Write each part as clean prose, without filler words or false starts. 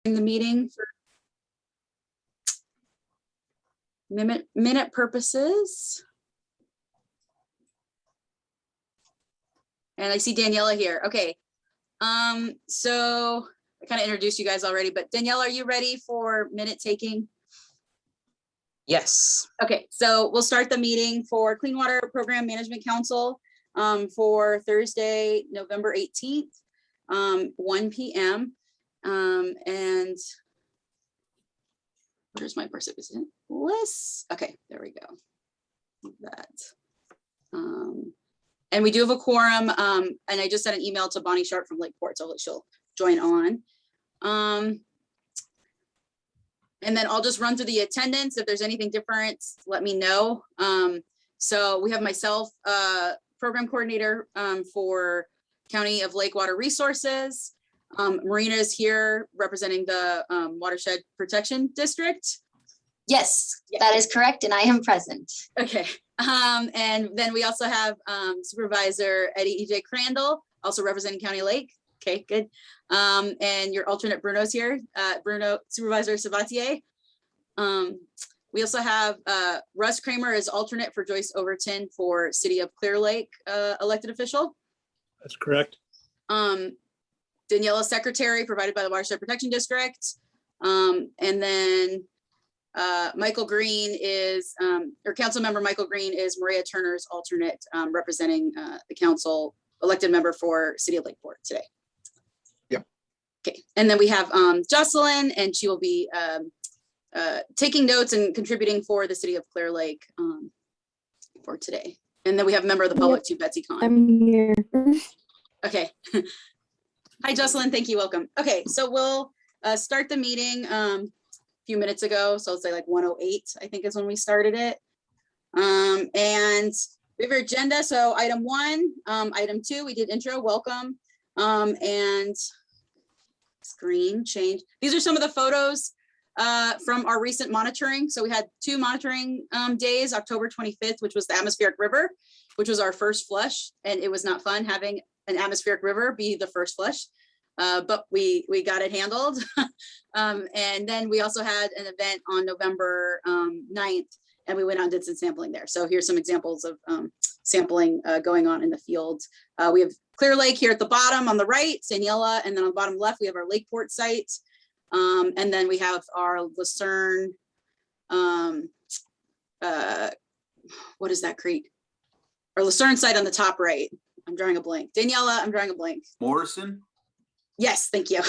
the meeting for minute purposes. And I see Daniela here. Okay. So I kind of introduced you guys already, but Daniela, are you ready for minute taking? Yes. Okay, so we'll start the meeting for Clean Water Program Management Council for Thursday, November 18th, 1 p.m. And where's my participant list? Okay, there we go. That. And we do have a quorum, and I just sent an email to Bonnie Sharp from Lakeport, so she'll join on. And then I'll just run through the attendance. If there's anything different, let me know. So we have myself, program coordinator for County of Lake Water Resources. Marina is here representing the Watershed Protection District. Yes, Yeah. that is correct, and I am present. Okay. And then we also have Supervisor Eddie E.J. Crandall, also representing County Lake. Okay, good. And your alternate Bruno's here, Supervisor Sabatier. We also have Russ Kramer as alternate for Joyce Overton for City of Clear Lake elected official. That's correct. Daniela secretary provided by the Watershed Protection District. And then Michael Green is, or council member Michael Green is Maria Turner's alternate representing the council elected member for City of Lakeport today. Okay, and then we have Jocelyn, and she will be taking notes and contributing for the City of Clear Lake for today. And then we have a member of the public too, Betsy Kahn. I'm here. Okay. Hi, Jocelyn. Thank you. Welcome. Okay, so we'll start the meeting a few minutes ago. So let's say like 1:08, I think is when we started it. And we have our agenda. So item 1, item 2, we did intro, welcome. And screen change. These are some of the photos from our recent monitoring. So we had 2 monitoring days, October 25th, which was the atmospheric river, which was our first flush. And it was not fun having an atmospheric river be the first flush, but we got it handled. And then we also had an event on November 9th, and we went out and did some sampling there. So here's some examples of sampling going on in the field. We have Clear Lake here at the bottom on the right, Daniela, and then on the bottom left, we have our Lakeport site. And then we have our Lucerne, what is that creek? Our Lucerne site on the top right. I'm drawing a blank. Daniela, I'm drawing a blank. Morrison? Yes, thank you.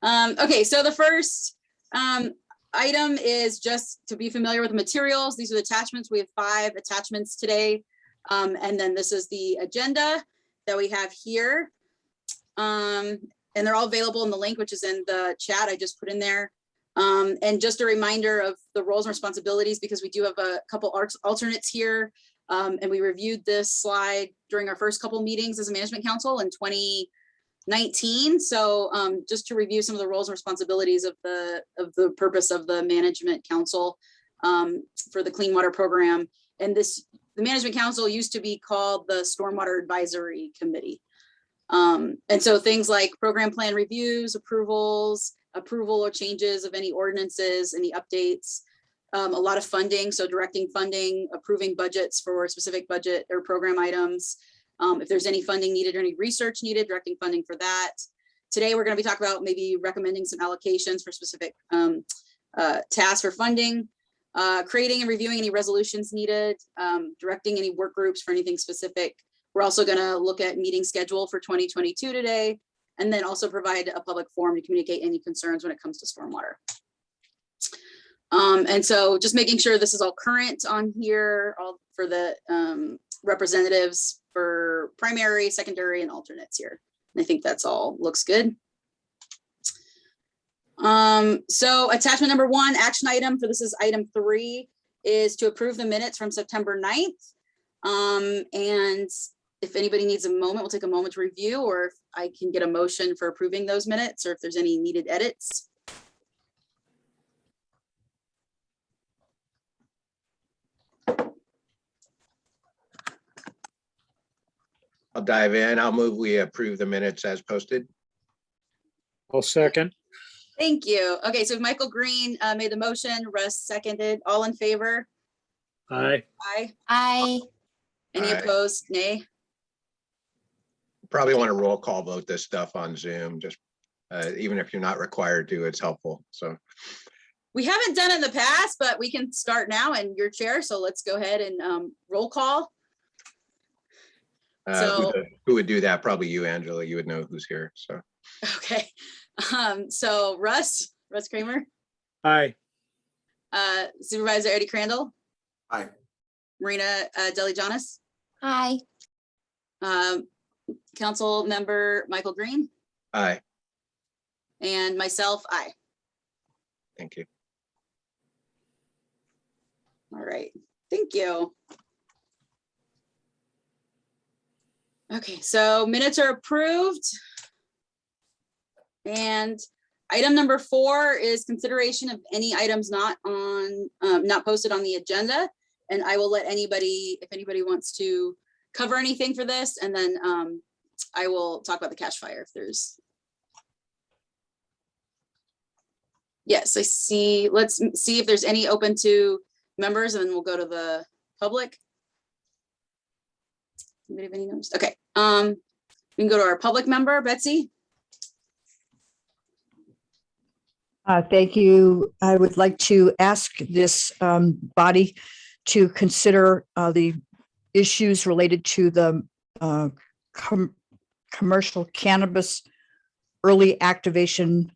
Okay, so the first item is just to be familiar with the materials. These are the attachments. We have 5 attachments today. And then this is the agenda that we have here. And they're all available in the link, which is in the chat I just put in there. And just a reminder of the roles and responsibilities, because we do have a couple alternates here. And we reviewed this slide during our first couple meetings as a management council in 2019. So just to review some of the roles and responsibilities of the purpose of the management council for the Clean Water Program. And the management council used to be called the Stormwater Advisory Committee. And so things like program plan reviews, approval or changes of any ordinances, any updates, a lot of funding. So directing funding, approving budgets for specific budget or program items. If there's any funding needed or any research needed, directing funding for that. Today, we're going to be talking about maybe recommending some allocations for specific tasks for funding, creating and reviewing any resolutions needed, directing any work groups for anything specific. We're also going to look at meeting schedule for 2022 today, and then also provide a public forum to communicate any concerns when it comes to stormwater. And so just making sure this is all current on here, all for the representatives for primary, secondary, and alternates here. And I think that's all looks good. So attachment number 1, action item for this is item 3, is to approve the minutes from September 9th. And if anybody needs a moment, we'll take a moment to review, or if I can get a motion for approving those minutes, or if there's any needed edits. I'll dive in. I'll move we approve the minutes as posted. I'll second. Thank you. Okay, so Michael Green made the motion, Russ seconded. All in favor? Aye. Aye. Aye. Any Aye. opposed? Nay. Probably want to roll call vote this stuff on Zoom, just even if you're not required to, it's helpful. So We haven't done it in the past, but we can start now in your chair. So let's go ahead and roll call. who would do that? Probably you, Angela. You would know who's here. So Okay. So Russ Kramer, Aye. Supervisor Eddie Crandall, Aye. Marina Deli-Jonas, Aye. Council Member Michael Green, aye, and myself, aye. thank you. All right, thank you. Okay, so minutes are approved. And item number 4 is consideration of any items not posted on the agenda. And I will let anybody, if anybody wants to cover anything for this, and then I will talk about the cash fire if there's. Yes, I see. Let's see if there's any open to members, and then we'll go to the public. Anybody have any numbers? Okay, we can go to our public member, Betsy. Thank you. I would like to ask this body to consider the issues related to the commercial cannabis early activation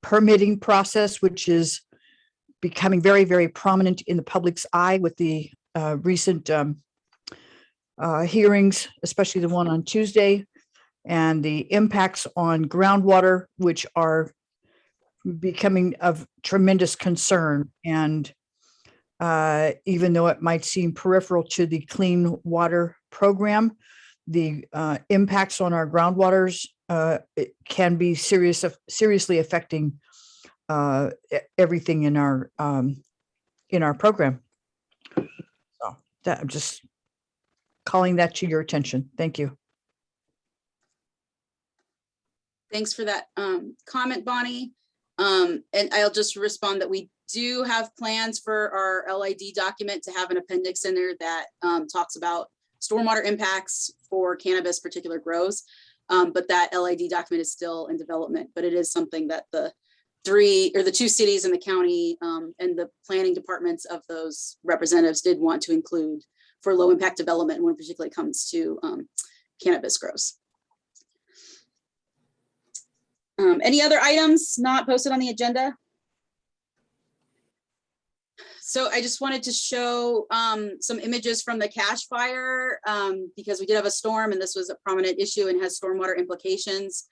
permitting process, which is becoming very, very prominent in the public's eye with the recent hearings, especially the one on Tuesday, and the impacts on groundwater, which are becoming of tremendous concern. And even though it might seem peripheral to the clean water program, the impacts on our groundwaters it can be seriously affecting everything in our program. So that I'm just calling that to your attention. Thank you. Thanks for that comment, Bonnie. And I'll just respond that we do have plans for our LID document to have an appendix in there that talks about stormwater impacts for cannabis particular grows. But that LID document is still in development, but it is something that the 2 cities in the county and the planning departments of those representatives did want to include for low impact development when it particularly comes to cannabis grows. Any other items not posted on the agenda? So I just wanted to show some images from the cache fire because we did have a storm and this was a prominent issue and has stormwater implications,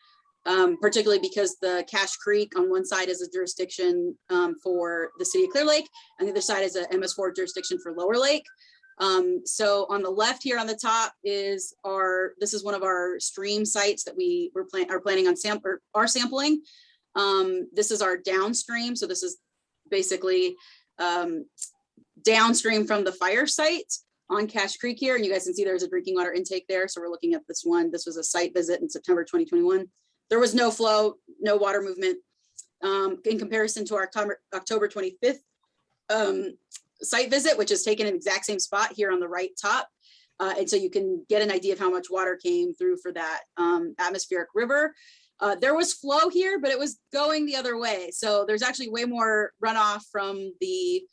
particularly because the Cache Creek on one side is a jurisdiction for the city of Clear Lake and the other side is a MS4 jurisdiction for Lower Lake. So on the left here on the top is this is one of our stream sites that we are planning on sampling. This is our downstream. So this is basically downstream from the fire site on Cache Creek here. And you guys can see there's a drinking water intake there. So we're looking at this one. This was a site visit in September 2021. There was no flow, no water movement in comparison to our October 25th site visit, which is taken in the exact same spot here on the right top. And so you can get an idea of how much water came through for that atmospheric river. There was flow here, but it was going the other way. So there's actually way more runoff from the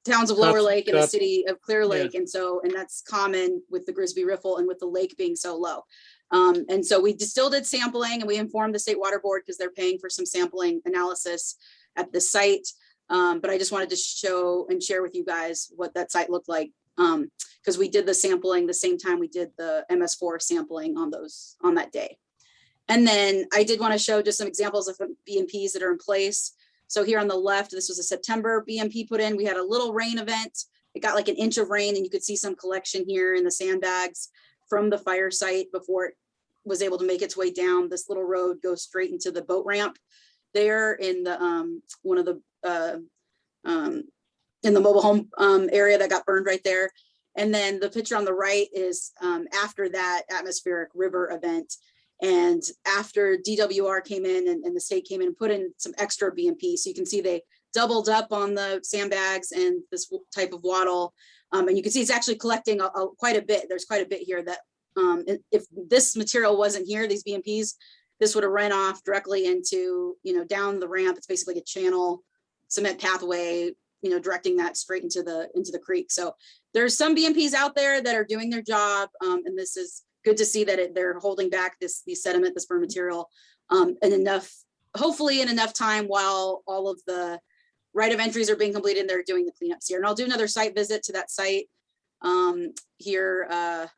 towns of Lower Lake and the city of Clear Lake. And that's common with the Grisby Riffle and with the lake being so low. And so we still did sampling and we informed the state water board because they're paying for some sampling analysis at the site. But I just wanted to show and share with you guys what that site looked like. Because we did the sampling the same time we did the MS4 sampling on that day. And then I did want to show just some examples of BMPs that are in place. So here on the left, this was a September BMP put in. We had a little rain event. It got like an inch of rain and you could see some collection here in the sandbags from the fire site before it was able to make its way down. This little road goes straight into the boat ramp there in the one of the in the mobile home area that got burned right there. And then the picture on the right is after that atmospheric river event. And after DWR came in and the state came in and put in some extra BMP, so you can see they doubled up on the sandbags and this type of wattle. And you can see it's actually collecting quite a bit. There's quite a bit here that if this material wasn't here, these BMPs, this would have ran off directly into, down the ramp. It's basically a channel cement pathway, directing that straight into the creek. So there's some BMPs out there that are doing their job. And this is good to see that they're holding back this sediment, this burn material, hopefully in enough time while all of the right of entries are being completed and they're doing the cleanups here. And I'll do another site visit to that site here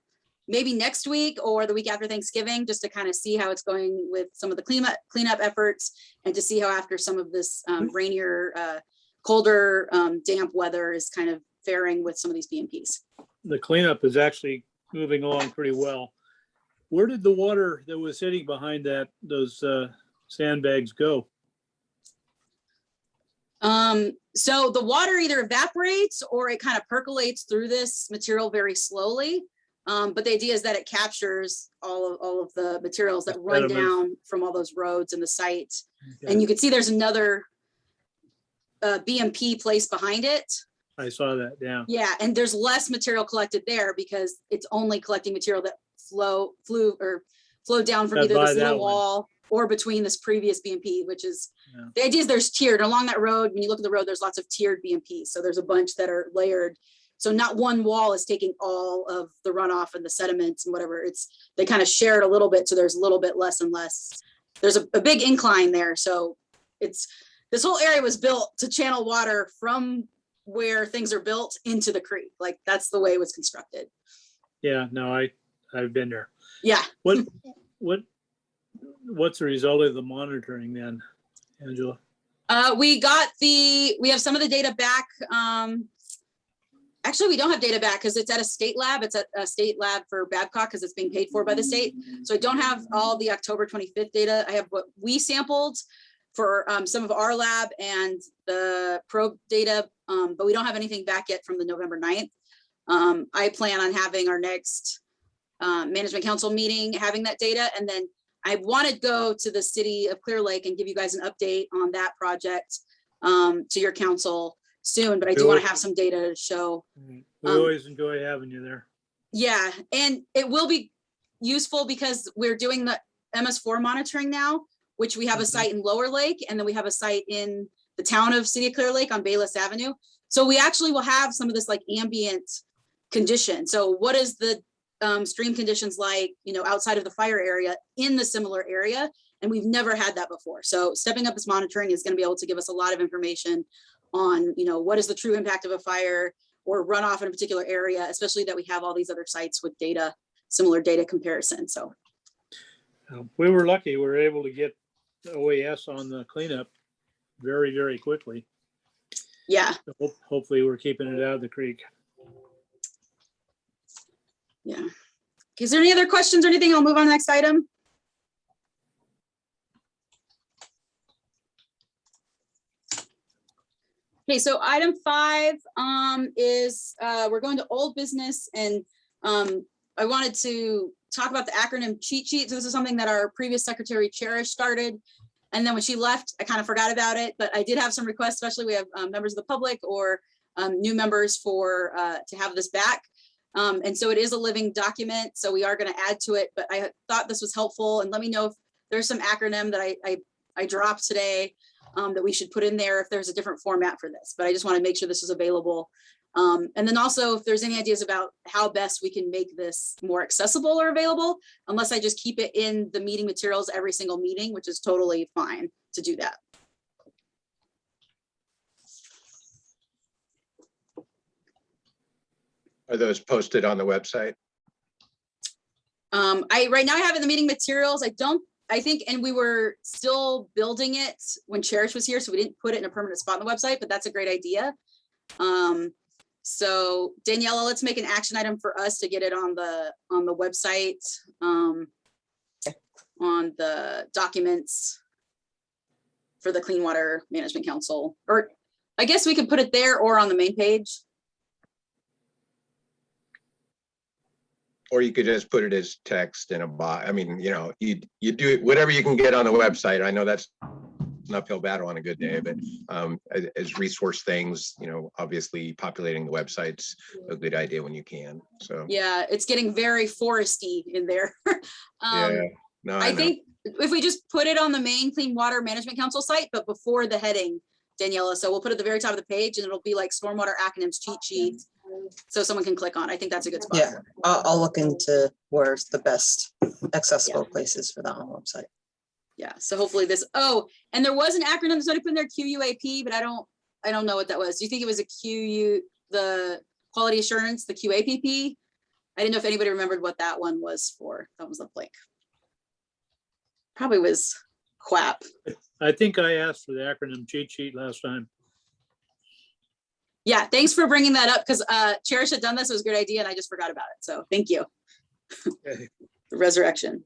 maybe next week or the week after Thanksgiving, just to kind of see how it's going with some of the cleanup efforts and to see how after some of this rainier, colder, damp weather is kind of faring with some of these BMPs. The cleanup is actually moving along pretty well. Where did the water that was sitting behind those sandbags go? So the water either evaporates or it kind of percolates through this material very slowly. But the idea is that it captures all of the materials that run down from all those roads in the site. Okay. And you can see there's another BMP placed behind it. I saw that, yeah. Yeah, and there's less material collected there because it's only collecting material that flowed down from either By this that little one. wall or between this previous BMP, which is, Yeah. the idea is there's tiered along that road. When you look at the road, there's lots of tiered BMPs. So there's a bunch that are layered. So not one wall is taking all of the runoff and the sediments and whatever. They kind of share it a little bit. So there's a little bit less and less. There's a big incline there. So this whole area was built to channel water from where things are built into the creek. Like that's the way it was constructed. Yeah, no, I've been there. Yeah. What's the result of the monitoring then, Angela? We have some of the data back. Actually, we don't have data back because it's at a state lab. It's at a state lab for Babcock because it's being paid for by the state. So I don't have all the October 25th data. I have what we sampled for some of our lab and the probe data, but we don't have anything back yet from the November 9th. I plan on having our next management council meeting, having that data. And then I want to go to the city of Clear Lake and give you guys an update on that project to your council soon, but I do want to have some data to show. We always enjoy having you there. Yeah, and it will be useful because we're doing the MS4 monitoring now, which we have a site in Lower Lake, and then we have a site in the town of City of Clear Lake on Bayless Avenue. So we actually will have some of this like ambient condition. So what is the stream conditions like, outside of the fire area in the similar area? And we've never had that before. So stepping up this monitoring is going to be able to give us a lot of information on, what is the true impact of a fire or runoff in a particular area, especially that we have all these other sites with data, similar data comparison. So We were lucky. We were able to get OAS on the cleanup very, very quickly. yeah, Hopefully we're keeping it out of the creek. yeah. Okay, is there any other questions or anything? I'll move on to the next item. Okay, so item 5 is we're going to old business, and I wanted to talk about the acronym cheat sheet. So this is something that our previous secretary Cherish started, and then when she left, I kind of forgot about it. But I did have some requests, especially we have members of the public or new members to have this back. And so it is a living document, so we are going to add to it. But I thought this was helpful, and let me know if there's some acronym that I dropped today that we should put in there if there's a different format for this. But I just want to make sure this is available. And then also if there's any ideas about how best we can make this more accessible or available, unless I just keep it in the meeting materials every single meeting, which is totally fine to do that. Are those posted on the website? Right now I have it in the meeting materials. I think, and we were still building it when Cherish was here, so we didn't put it in a permanent spot on the website, but that's a great idea. So Daniela, let's make an action item for us to get it on the website, on the documents for the Clean Water Management Council, or I guess we could put it there or on the main page. Or you could just put it as text in a box. I mean, you know, you do it, whatever you can get on the website. I know that's an uphill battle on a good day, but as resource things, you know, obviously populating the website's a good idea when you can. So Yeah, it's getting very foresty in there. yeah, no, I know. think if we just put it on the main Clean Water Management Council site, but before the heading, Daniela, so we'll put it at the very top of the page and it'll be like stormwater acronyms cheat sheet. So someone can click on. I think that's a good spot. Yeah, for it. I'll look into where's the best accessible places for that on the website. Yeah, so hopefully this, oh, and there was an acronym that's not put in there, QUAP, but I don't know what that was. Do you think it was the quality assurance, the QAPP? I didn't know if anybody remembered what that one was for. That was the blank. Probably was QAP. I think I asked for the acronym cheat sheet last time. Yeah, thanks for bringing that up because Cherish had done this. It was a good idea and I just forgot about it. So thank you. Okay. The resurrection.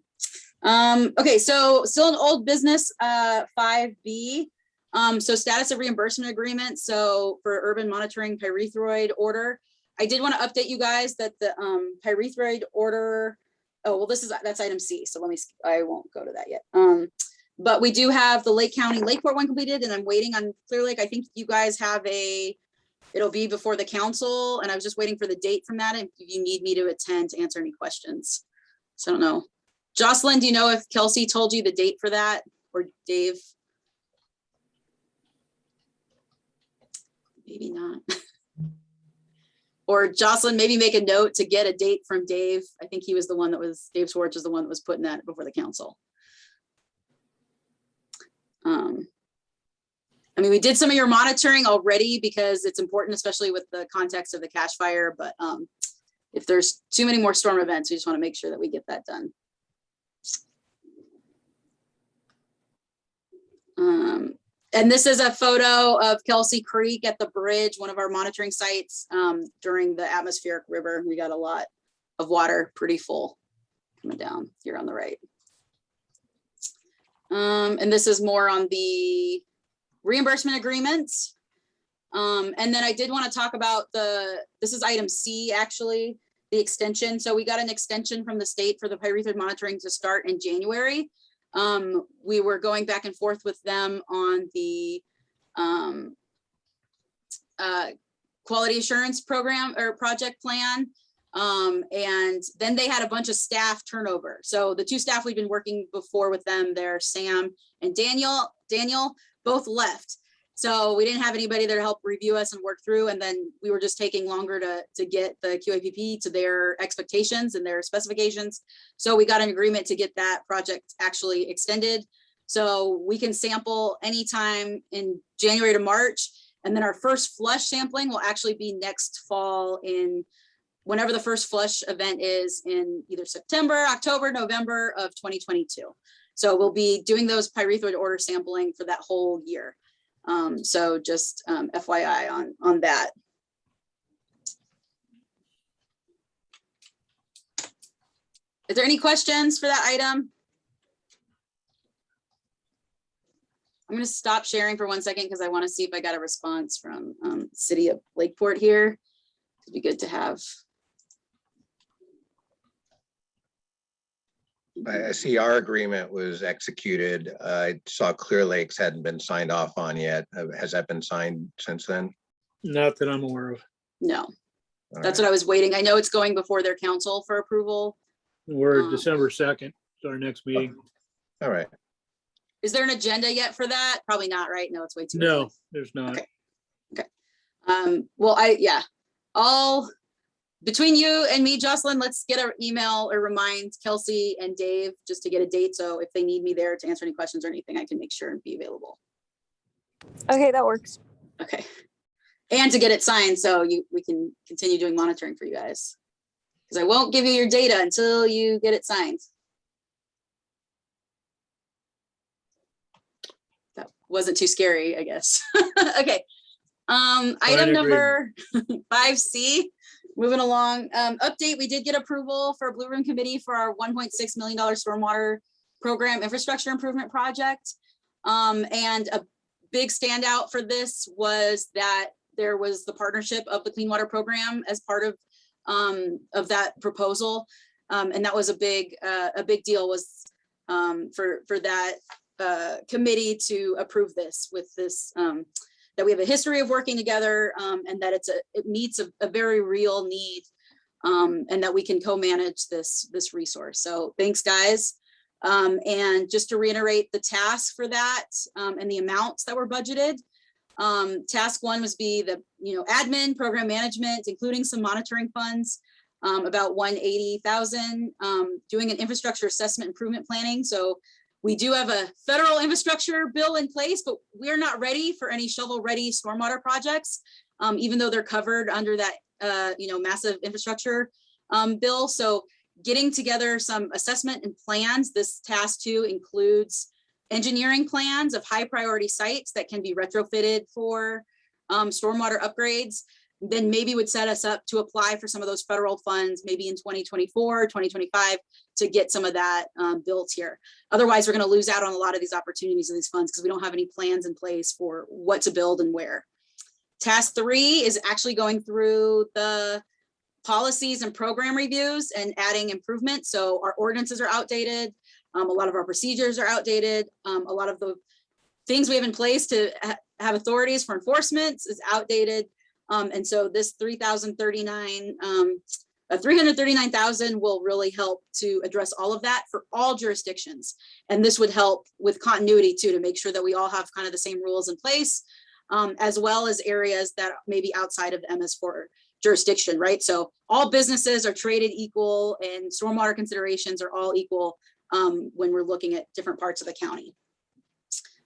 Okay, so still an old business, 5B. So status of reimbursement agreement. So for urban monitoring pyrethroid order, I did want to update you guys that the pyrethroid order, oh, well, that's item C. So I won't go to that yet. But we do have the Lake County Lakeport one completed and I'm waiting on Clear Lake. I think you guys have it'll be before the council and I was just waiting for the date from that. And if you need me to attend to answer any questions. So I don't know. Jocelyn, do you know if Kelsey told you the date for that or Dave? Maybe not. Or Jocelyn, maybe make a note to get a date from Dave. I think he was the one Dave Schwartz was the one that was putting that before the council. I mean, we did some of your monitoring already because it's important, especially with the context of the cache fire. But if there's too many more storm events, we just want to make sure that we get that done. And this is a photo of Kelsey Creek at the bridge, one of our monitoring sites during the atmospheric river. We got a lot of water, pretty full coming down here on the right. And this is more on the reimbursement agreements. And then I did want to talk about this is item C, actually, the extension. So we got an extension from the state for the pyrethroid monitoring to start in January. We were going back and forth with them on the quality assurance program or project plan. And then they had a bunch of staff turnover. So the two staff we've been working before with them, they're Sam and Daniel both left. So we didn't have anybody there to help review us and work through. And then we were just taking longer to get the QAPP to their expectations and their specifications. So we got an agreement to get that project actually extended. So we can sample anytime in January to March. And then our first flush sampling will actually be next fall in whenever the first flush event is in either September, October, November of 2022. So we'll be doing those pyrethroid order sampling for that whole year. So just FYI on that. Is there any questions for that item? I'm going to stop sharing for 1 second because I want to see if I got a response from City of Lakeport here. It'd be good to have. I see our agreement was executed. I saw Clear Lakes hadn't been signed off on yet. Has that been signed since then? Not that I'm aware of. No, All that's right. what I was waiting. I know it's going before their council for approval. We're December 2nd, is our next meeting. All right. Is there an agenda yet for that? Probably not, right? No, it's way too No, early. there's not. Okay. Well, I'll between you and me, Jocelyn, let's get an email or remind Kelsey and Dave just to get a date. So if they need me there to answer any questions or anything, I can make sure and be available. Okay, that works. Okay. And to get it signed so we can continue doing monitoring for you guys. Because I won't give you your data until you get it signed. That wasn't too scary, I guess. Okay. Item number 5C, moving along. Update, we did get approval for a Blue Room Committee for our $1.6 million stormwater program infrastructure improvement project. And a big standout for this was that there was the partnership of the Clean Water Program as part of that proposal. And that was a big deal, was for that committee to approve this with this, that we have a history of working together, and that it meets a very real need, and that we can co-manage this resource. So thanks, guys. And just to reiterate the task for that, and the amounts that were budgeted. Task 1 was be the admin, program management, including some monitoring funds, about 180,000, doing an infrastructure assessment improvement planning. So we do have a federal infrastructure bill in place, but we're not ready for any shovel-ready stormwater projects, even though they're covered under that massive infrastructure bill. So getting together some assessment and plans. This task 2 includes engineering plans of high priority sites that can be retrofitted for stormwater upgrades. Then maybe would set us up to apply for some of those federal funds, maybe in 2024, 2025, to get some of that built here. Otherwise, we're going to lose out on a lot of these opportunities of these funds because we don't have any plans in place for what to build and where. Task 3 is actually going through the policies and program reviews and adding improvements. So our ordinances are outdated. A lot of our procedures are outdated. A lot of the things we have in place to have authorities for enforcement is outdated. And so this 339,000 will really help to address all of that for all jurisdictions. And this would help with continuity too, to make sure that we all have kind of the same rules in place, as well as areas that may be outside of the MS4 jurisdiction, right? So all businesses are treated equal and stormwater considerations are all equal when we're looking at different parts of the county,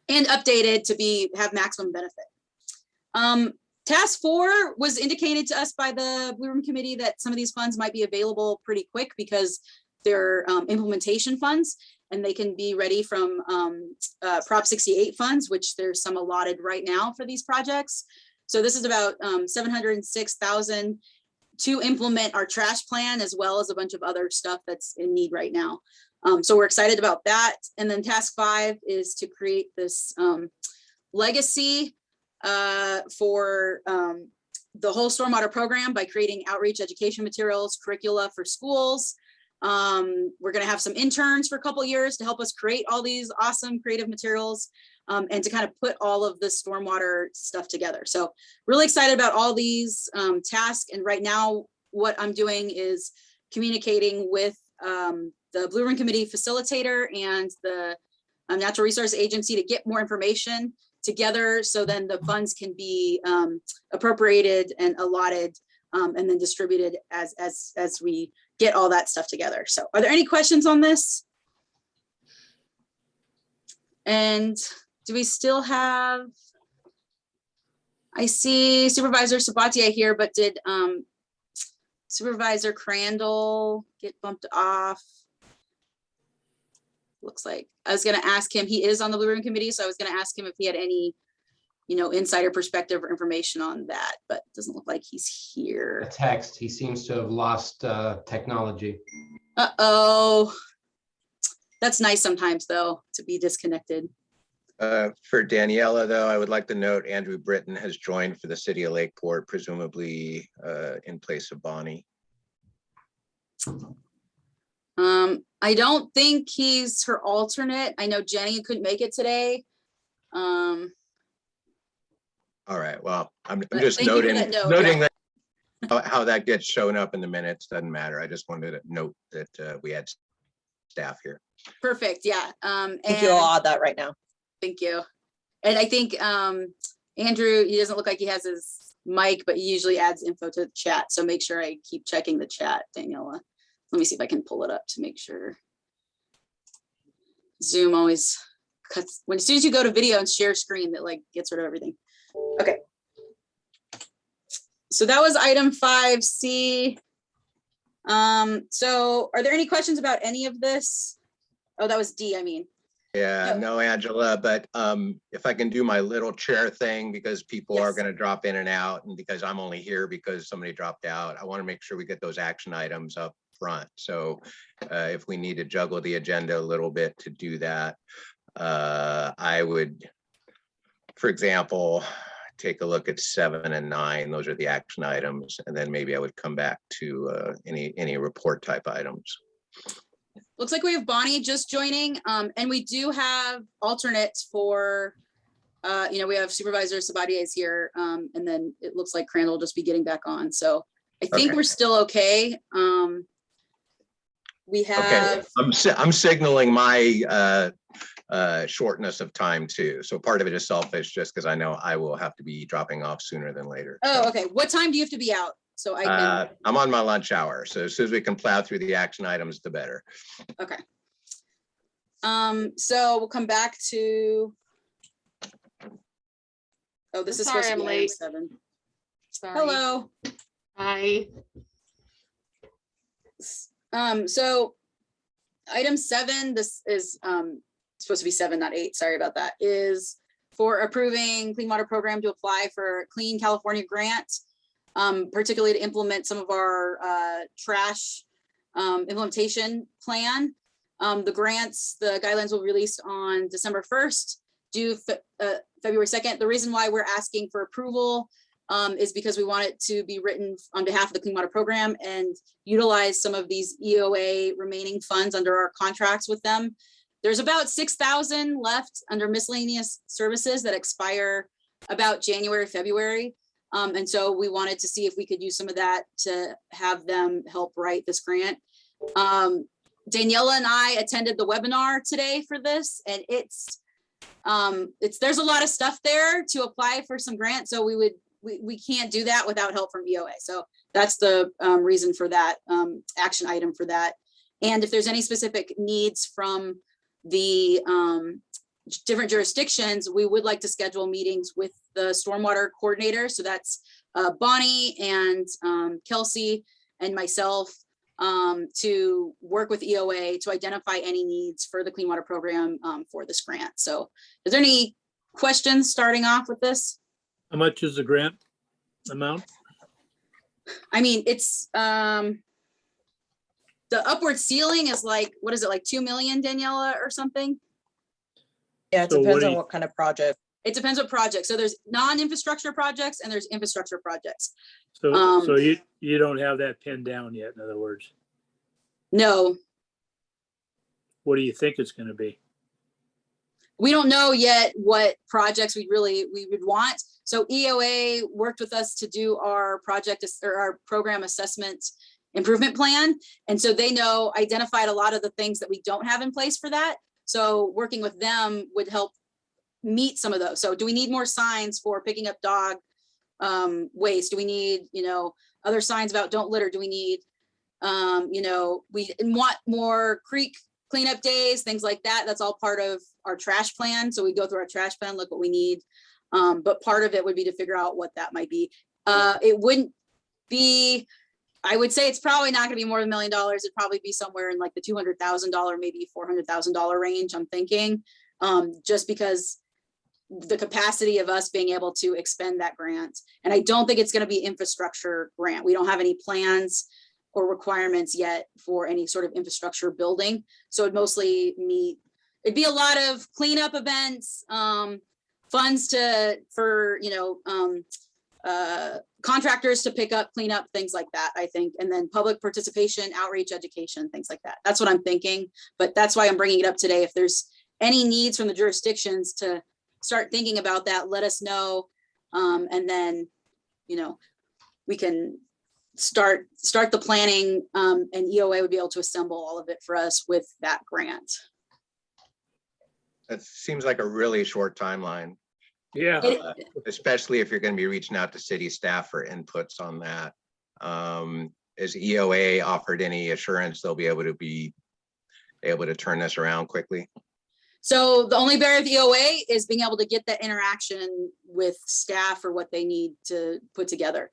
and updated to have maximum benefit. Task 4 was indicated to us by the Blue Room Committee that some of these funds might be available pretty quick because they're implementation funds and they can be ready from Prop 68 funds, which there's some allotted right now for these projects. So this is about 706,000 to implement our trash plan, as well as a bunch of other stuff that's in need right now. So we're excited about that. And then task 5 is to create this legacy for the whole stormwater program by creating outreach education materials, curricula for schools. We're going to have some interns for a couple years to help us create all these awesome creative materials, and to kind of put all of the stormwater stuff together. So really excited about all these tasks. And right now what I'm doing is communicating with the Blue Room Committee facilitator and the Natural Resource Agency to get more information together, so then the funds can be appropriated and allotted, and then distributed as we get all that stuff together. So are there any questions on this? And do we still have, I see Supervisor Sabatier here, but did Supervisor Crandall get bumped off? Looks like I was going to ask him, he is on the Blue Room Committee, so I was going to ask him if he had any, insider perspective or information on that, but it doesn't look like he's here. A text, he seems to have lost technology. Uh-oh. That's nice sometimes, though, to be disconnected. For Daniela, though, I would like to note Andrew Britton has joined for the City of Lakeport, presumably in place of Bonnie. I don't think he's her alternate. I know Jenny couldn't make it today. All right, well, I'm But just thank you for noting that note, noting yeah. that how that gets shown up in the minutes doesn't matter. I just wanted to note that we had staff here. Perfect, yeah. I think you'll add that right now. Thank you. And I think Andrew, he doesn't look like he has his mic, but he usually adds info to the chat. So make sure I keep checking the chat, Daniela. Let me see if I can pull it up to make sure. Zoom always cuts, as soon as you go to video and share screen, that gets rid of everything. Okay. So that was item 5C. So are there any questions about any of this? Oh, that was D, I mean. Yeah, no, Angela, but if I can do my little chair thing, because people are Yes. going to drop in and out, and because I'm only here because somebody dropped out, I want to make sure we get those action items up front. So if we need to juggle the agenda a little bit to do that, I would, for example, take a look at 7 and 9. Those are the action items, and then maybe I would come back to any report type items. Looks like we have Bonnie just joining, and we do have alternates for, we have Supervisor Sabatier is here, and then it looks like Crandall will just be getting back on. So I think Okay. we're still okay. We Okay, have, I'm signaling my shortness of time too. So part of it is selfish, just because I know I will have to be dropping off sooner than later. oh, So, okay. What time do you have to be out? So I can, I'm on my lunch hour, so as soon as we can plow through the action items, the better. okay. So we'll come back to. Oh, this is supposed to Sorry, be I'm item late. 7. Sorry. Hello. Hi. So item 7, this is supposed to be 7, not 8. Sorry about that. Is for approving Clean Water Program to apply for Clean California grant, particularly to implement some of our trash implementation plan. The grants, the guidelines will be released on December 1st, due February 2nd. The reason why we're asking for approval is because we want it to be written on behalf of the Clean Water Program and utilize some of these EOA remaining funds under our contracts with them. There's about 6,000 left under miscellaneous services that expire about January, February. And so we wanted to see if we could use some of that to have them help write this grant. Daniela and I attended the webinar today for this, and there's a lot of stuff there to apply for some grants. So we can't do that without help from EOA. So that's the reason for that action item for that. And if there's any specific needs from the different jurisdictions, we would like to schedule meetings with the stormwater coordinator. So that's Bonnie and Kelsey and myself to work with EOA to identify any needs for the Clean Water Program for this grant. So is there any questions starting off with this? How much is the grant amount? I mean, it's the upward ceiling is like, what is it, like 2 million, Daniela, or something? Yeah, it So what depends do on you- what kind of project. It depends what project. So there's non-infrastructure projects and there's infrastructure projects. So you don't have that pinned down yet, in other words. No, What do you think it's gonna be? we don't know yet what projects we would want. So EOA worked with us to do our project or our program assessment improvement plan. And so they identified a lot of the things that we don't have in place for that. So working with them would help meet some of those. So do we need more signs for picking up dog waste? Do we need, other signs about don't litter? Do we need, we want more creek cleanup days, things like that. That's all part of our trash plan. So we go through our trash plan, look what we need. But part of it would be to figure out what that might be. It wouldn't be, I would say it's probably not gonna be more than $1 million. It'd probably be somewhere in like the $200,000, maybe $400,000 range, I'm thinking. Just because the capacity of us being able to expend that grant. And I don't think it's gonna be infrastructure grant. We don't have any plans or requirements yet for any sort of infrastructure building. So it'd it'd be a lot of cleanup events, funds for contractors to pick up, clean up, things like that, I think. And then public participation, outreach, education, things like that. That's what I'm thinking, but that's why I'm bringing it up today. If there's any needs from the jurisdictions to start thinking about that, let us know. And then, we can start the planning, and EOA would be able to assemble all of it for us with that grant. That seems like a really short timeline, Yeah, especially if you're going to be reaching out to city staff for inputs on that. Has EOA offered any assurance they'll be able to turn this around quickly? So the only barrier with EOA is being able to get that interaction with staff or what they need to put together.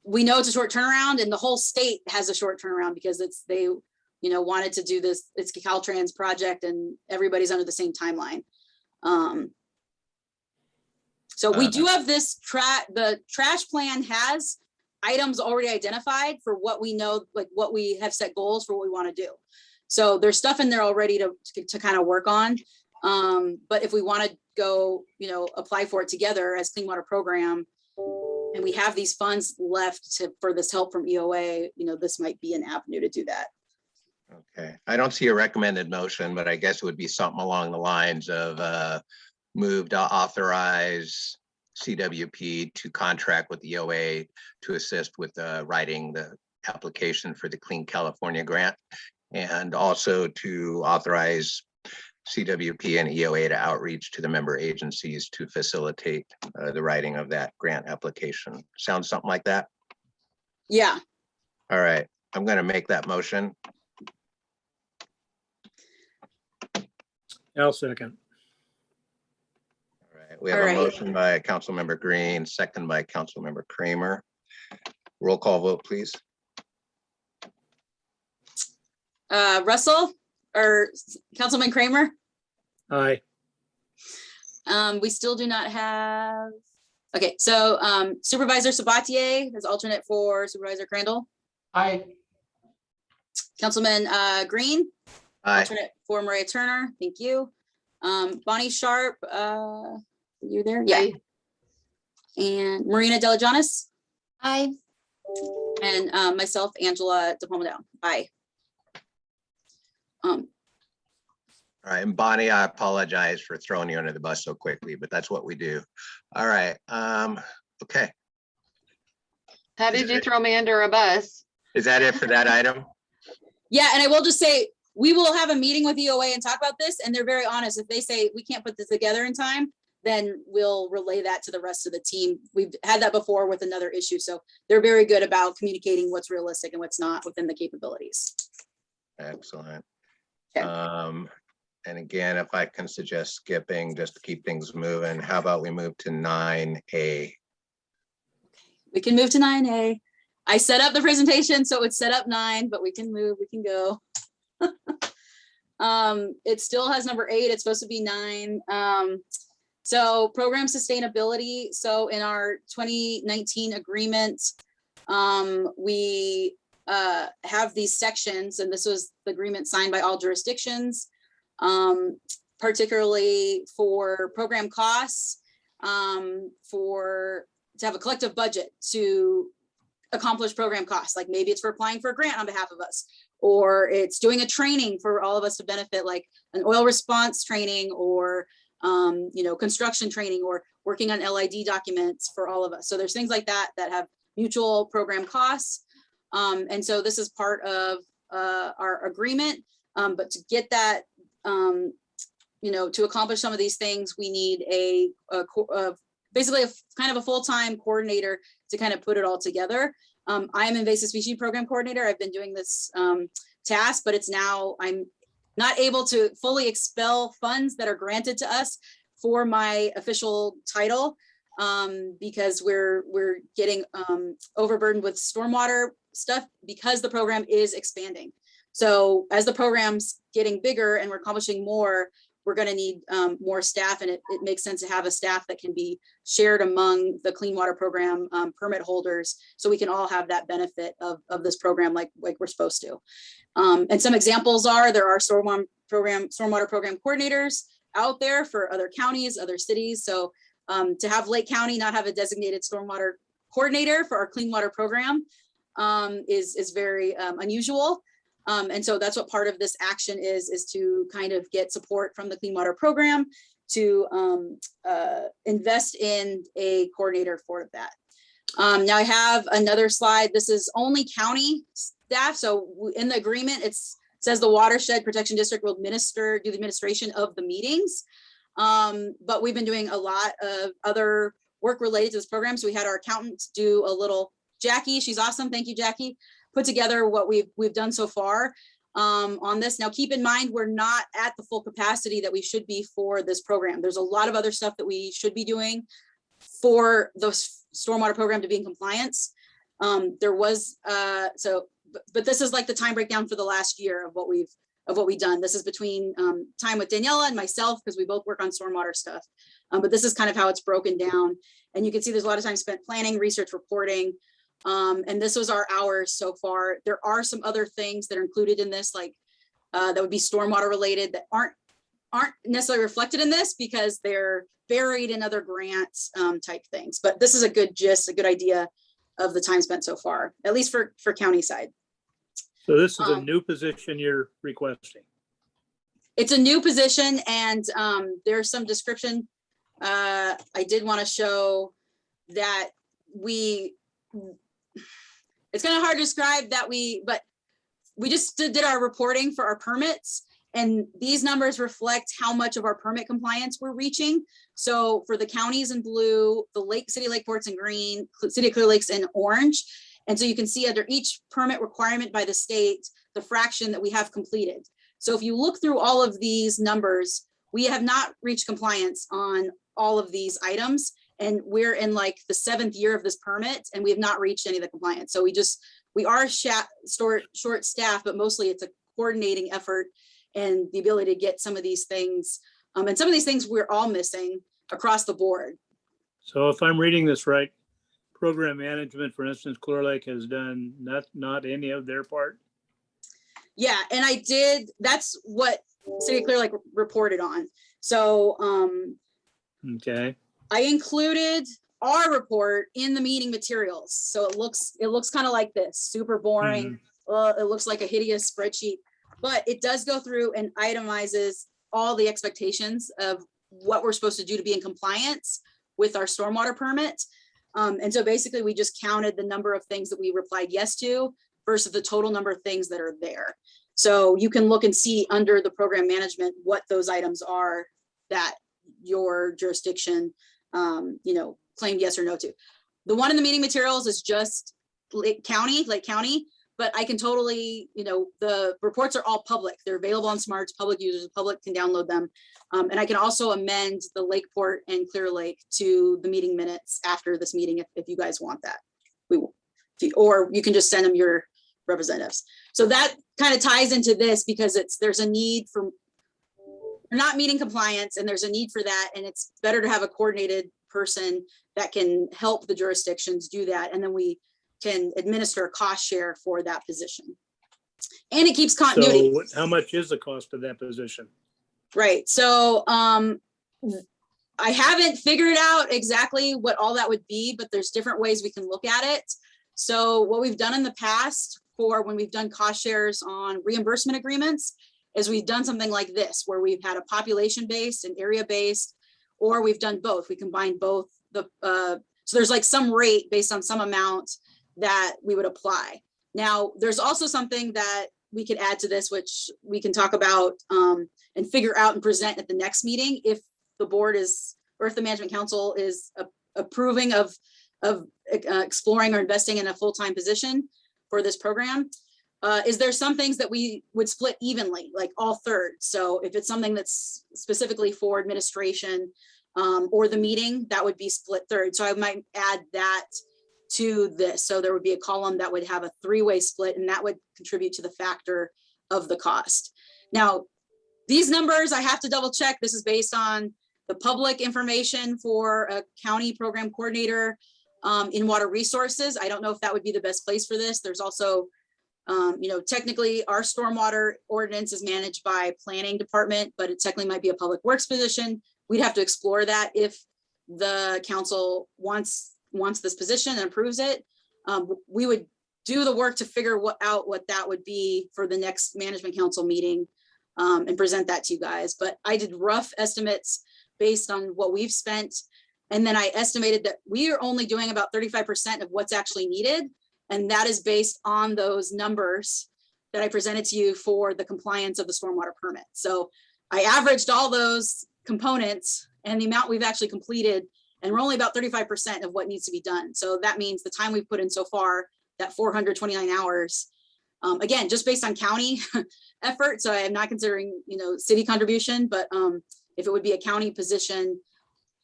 We know it's a short turnaround, and the whole state has a short turnaround because they wanted to do this. It's a Caltrans project and everybody's under the same timeline. So we do have this the trash plan has items already identified for what we know, like what we have set goals for what we want to do. So there's stuff in there already to kind of work on. But if we want to go, apply for it together as Clean Water Program, and we have these funds left for this help from EOA, this might be an avenue to do that. Okay, I don't see a recommended motion, but I guess it would be something along the lines of move to authorize CWP to contract with EOA to assist with writing the application for the Clean California grant, and also to authorize CWP and EOA to outreach to the member agencies to facilitate the writing of that grant application. Sounds something like that? Yeah. All right, I'm going to make that motion. I'll second. All right, we have All a right. motion by Councilmember Green, second by Councilmember Kramer. Roll call vote, please. Russell or Councilman Kramer? Aye. We still do not have, okay, so Supervisor Sabatier is alternate for Supervisor Crandall. Aye. Councilman Green, Aye. alternate for Maria Turner, thank you. Bonnie Sharp, you there? Yeah. Aye. And Marina Delajanis, Aye. and myself, Angela DePalma. Aye. All right, and Bonnie, I apologize for throwing you under the bus so quickly, but that's what we do. All right, okay. How did you throw me under a bus? Is that it for that item? Yeah, and I will just say, we will have a meeting with EOA and talk about this, and they're very honest. If they say we can't put this together in time, then we'll relay that to the rest of the team. We've had that before with another issue, so they're very good about communicating what's realistic and what's not within the capabilities. Excellent. Okay. And again, if I can suggest skipping just to keep things moving, how about we move to 9A? We can move to 9A. I set up the presentation, so it's set up 9, but we can move, we can go. It still has number 8, it's supposed to be 9. So program sustainability. So in our 2019 agreement, we have these sections, and this was the agreement signed by all jurisdictions, particularly for program costs, to have a collective budget to accomplish program costs. Like maybe it's for applying for a grant on behalf of us, or it's doing a training for all of us to benefit, like an oil response training, or construction training, or working on LID documents for all of us. So there's things like that that have mutual program costs. And so this is part of our agreement. But to get that, to accomplish some of these things, we need basically a kind of a full-time coordinator to kind of put it all together. I am invasive species program coordinator. I've been doing this task, but I'm not able to fully expel funds that are granted to us for my official title, because we're getting overburdened with stormwater stuff because the program is expanding. So as the program's getting bigger and we're accomplishing more, we're going to need more staff, and it makes sense to have a staff that can be shared among the Clean Water Program permit holders, so we can all have that benefit of this program like we're supposed to. And some examples are, there are stormwater program coordinators out there for other counties, other cities. So to have Lake County not have a designated stormwater coordinator for our Clean Water Program is very unusual. And so that's what part of this action is to kind of get support from the Clean Water Program to invest in a coordinator for that. Now I have another slide. This is only county staff. So in the agreement, it says the Watershed Protection District will do the administration of the meetings. But we've been doing a lot of other work related to this program. So we had our accountant do a little, Jackie, she's awesome. Thank you, Jackie. Put together what we've done so far on this. Now, keep in mind, we're not at the full capacity that we should be for this program. There's a lot of other stuff that we should be doing for the stormwater program to be in compliance. But this is like the time breakdown for the last year of what we've done. This is between time with Daniela and myself, because we both work on stormwater stuff. But this is kind of how it's broken down. And you can see there's a lot of time spent planning, research, reporting. And this was our hours so far. There are some other things that are included in this, like that would be stormwater related, that aren't aren't necessarily reflected in this because they're buried in other grants type things. But this is a good gist, a good idea of the time spent so far, at least for county side. So this is a new position you're requesting. It's a new position, and there's some description. I did want to show that it's kind of hard to describe that but we just did our reporting for our permits, and these numbers reflect how much of our permit compliance we're reaching. So for the counties in blue, the city Lake Ports in green, city of Clear Lakes in orange. And so you can see under each permit requirement by the state, the fraction that we have completed. So if you look through all of these numbers, we have not reached compliance on all of these items. And we're in like the 7th year of this permit, and we have not reached any of the compliance. So we are short staff, but mostly it's a coordinating effort and the ability to get some of these things. And some of these things we're all missing across the board. So if I'm reading this right, program management, for instance, Clear Lake has done not any of their part. Yeah, and that's what City of Clear Lake reported on. So Okay. I included our report in the meeting materials. So it looks kind of like this, super boring. It looks like a hideous spreadsheet, but it does go through and itemizes all the expectations of what we're supposed to do to be in compliance with our stormwater permit. And so basically we just counted the number of things that we replied yes to versus the total number of things that are there. So you can look and see under the program management what those items are that your jurisdiction claimed yes or no to. The one in the meeting materials is just Lake County, but I can totally, the reports are all public. They're available on smarts, public users, the public can download them. And I can also amend the Lakeport and Clear Lake to the meeting minutes after this meeting if you guys want that. We will, or you can just send them your representatives. So that kind of ties into this because there's a need for, we're not meeting compliance and there's a need for that. And it's better to have a coordinated person that can help the jurisdictions do that. And then we can administer a cost share for that position. And it keeps continuity. So how much is the cost of that position? Right. So I haven't figured out exactly what all that would be, but there's different ways we can look at it. So what we've done in the past for when we've done cost shares on reimbursement agreements is we've done something like this, where we've had a population-based and area-based, or we've done both. We combine both. So there's like some rate based on some amount that we would apply. Now, there's also something that we could add to this, which we can talk about and figure out and present at the next meeting if the board is, or if the management council is approving of exploring or investing in a full-time position for this program. Is there some things that we would split evenly, like all thirds? So if it's something that's specifically for administration or the meeting, that would be split third. So I might add that to this. So there would be a column that would have a 3-way split, and that would contribute to the factor of the cost. Now, these numbers, I have to double check. This is based on the public information for a county program coordinator in water resources. I don't know if that would be the best place for this. There's also, technically our stormwater ordinance is managed by planning department, but it technically might be a public works position. We'd have to explore that if the council wants this position and approves it. We would do the work to figure out what that would be for the next management council meeting and present that to you guys. But I did rough estimates based on what we've spent. And then I estimated that we are only doing about 35% of what's actually needed. And that is based on those numbers that I presented to you for the compliance of the stormwater permit. So I averaged all those components and the amount we've actually completed, and we're only about 35% of what needs to be done. So that means the time we've put in so far, that 429 hours, again, just based on county effort. So I am not considering, city contribution, but if it would be a county position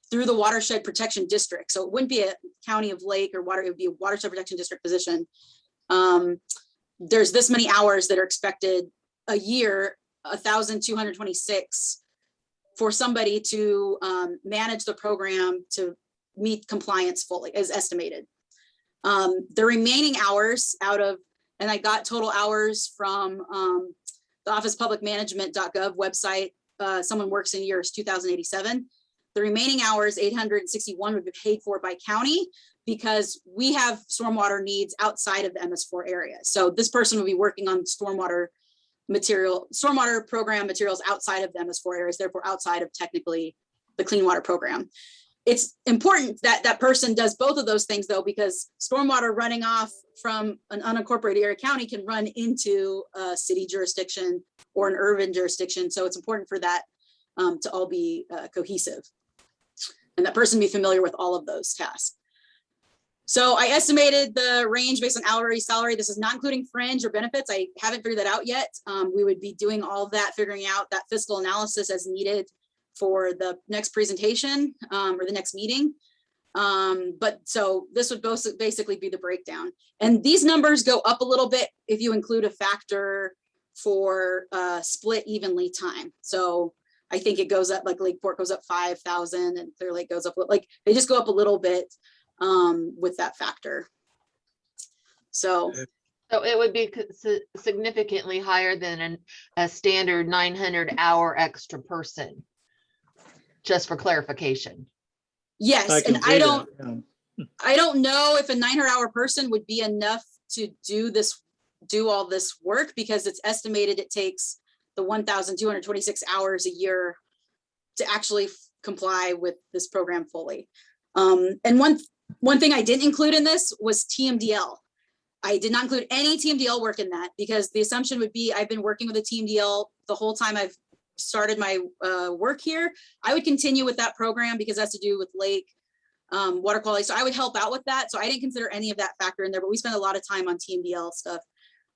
through the watershed protection district. So it wouldn't be a county of lake or water, it would be a watershed protection district position. There's this many hours that are expected a year, 1,226 for somebody to manage the program to meet compliance fully as estimated. The remaining hours and I got total hours from the officepublicmanagement.gov website. someone works in years 2,087. The remaining hours, 861, would be paid for by county because we have stormwater needs outside of the MS4 area. So this person will be working on stormwater program materials outside of the MS4 areas, therefore outside of technically the clean water program. It's important that that person does both of those things though, because stormwater running off from an unincorporated area county can run into a city jurisdiction or an urban jurisdiction. So it's important for that to all be cohesive. And that person be familiar with all of those tasks. So I estimated the range based on hourly salary. This is not including fringe or benefits. I haven't figured that out yet. We would be doing all of that, figuring out that fiscal analysis as needed for the next presentation or the next meeting. But so this would basically be the breakdown. And these numbers go up a little bit if you include a factor for split evenly time. So I think it goes up, like Lakeport goes up 5,000 and Clear Lake goes up, like they just go up a little bit with that factor. So it would be significantly higher than a standard 900-hour extra person, just for clarification. yes, can and see I that, don't yeah. know if a 900-hour person would be enough to do all this work, because it's estimated it takes the 1,226 hours a year to actually comply with this program fully. And one thing I didn't include in this was TMDL. I did not include any TMDL work in that because the assumption would be I've been working with a TMDL the whole time I've started my work here. I would continue with that program because that's to do with lake water quality. So I would help out with that. So I didn't consider any of that factor in there, but we spent a lot of time on TMDL stuff.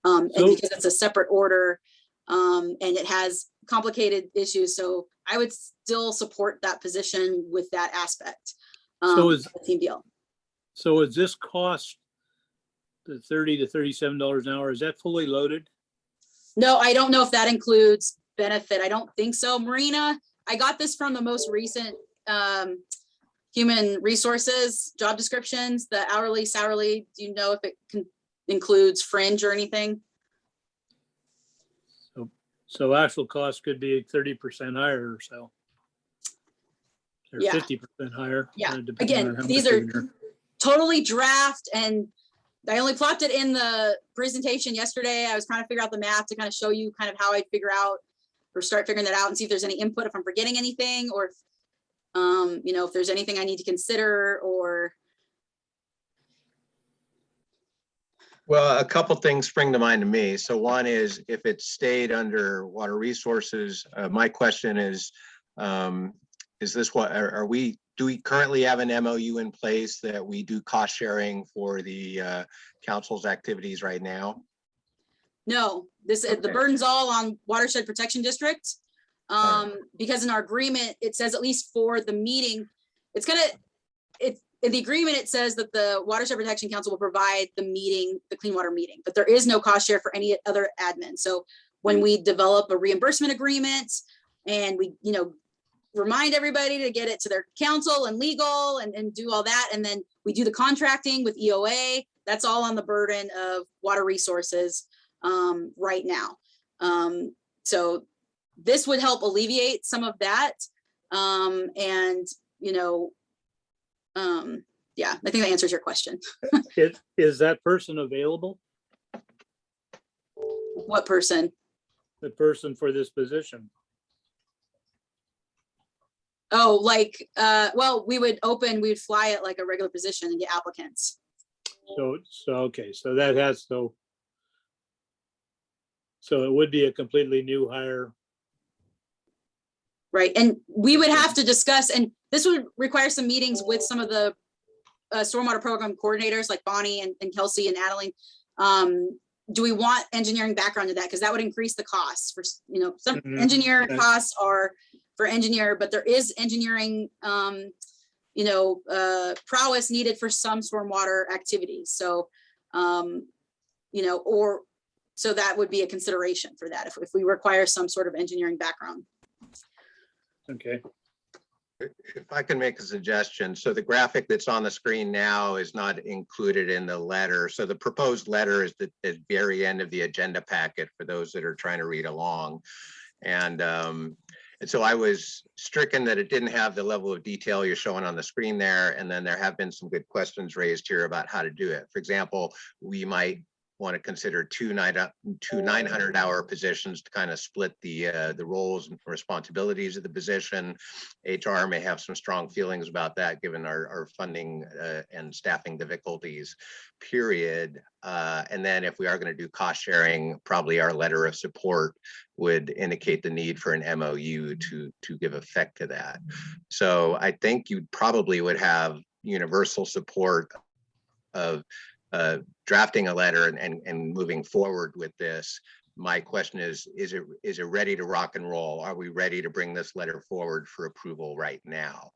And because it's a separate order and it has complicated issues. So I would still support that position with that aspect. So TMDL. So is this cost, the $30 to $37 an hour, is that fully loaded? No, I don't know if that includes benefit. I don't think so. Marina, I got this from the most recent human resources job descriptions, the hourly, salary. Do you know if it includes fringe or anything? So actual cost could be 30% higher or so. Or Yeah. 50% higher. Yeah. Depending on Again, how these much are you're- totally draft, and I only plopped it in the presentation yesterday. I was trying to figure out the math to kind of show you kind of how I figure out or start figuring that out and see if there's any input, if I'm forgetting anything, or if, you know, if there's anything I need to consider or. Well, a couple things spring to mind to me. So one is if it stayed under water resources, my question is this what do we currently have an MOU in place that we do cost sharing for the council's activities right now? No, the burden's all on Watershed Protection District. Because in our agreement, it says at least for the meeting, in the agreement, it says that the Watershed Protection Council will provide the meeting, the clean water meeting, but there is no cost share for any other admin. So when we develop a reimbursement agreement and we, you know, remind everybody to get it to their council and legal and do all that. And then we do the contracting with EOA. That's all on the burden of water resources right now. So this would help alleviate some of that. And, you know, yeah, I think that answers your question. Is that person available? What person? The person for this position? Oh, like, well, we would fly it like a regular position and get applicants. So okay, so that has so it would be a completely new hire. Right, and we would have to discuss, and this would require some meetings with some of the stormwater program coordinators like Bonnie and Kelsey and Adeline. Do we want engineering background to that? Because that would increase the costs for, you know, some engineer costs are for engineer, but there is engineering, you know, prowess needed for some stormwater activities. So, you know, so that would be a consideration for that if we require some sort of engineering background. Okay. If I can make a suggestion, so the graphic that's on the screen now is not included in the letter. So the proposed letter is at the very end of the agenda packet for those that are trying to read along. And And so I was stricken that it didn't have the level of detail you're showing on the screen there. And then there have been some good questions raised here about how to do it. For example, we might want to consider two 900-hour positions to kind of split the roles and responsibilities of the position. HR may have some strong feelings about that given our funding and staffing difficulties, period. And then if we are going to do cost sharing, probably our letter of support would indicate the need for an MOU to give effect to that. So I think you probably would have universal support of drafting a letter and moving forward with this. My question is it ready to rock and roll? Are we ready to bring this letter forward for approval right now?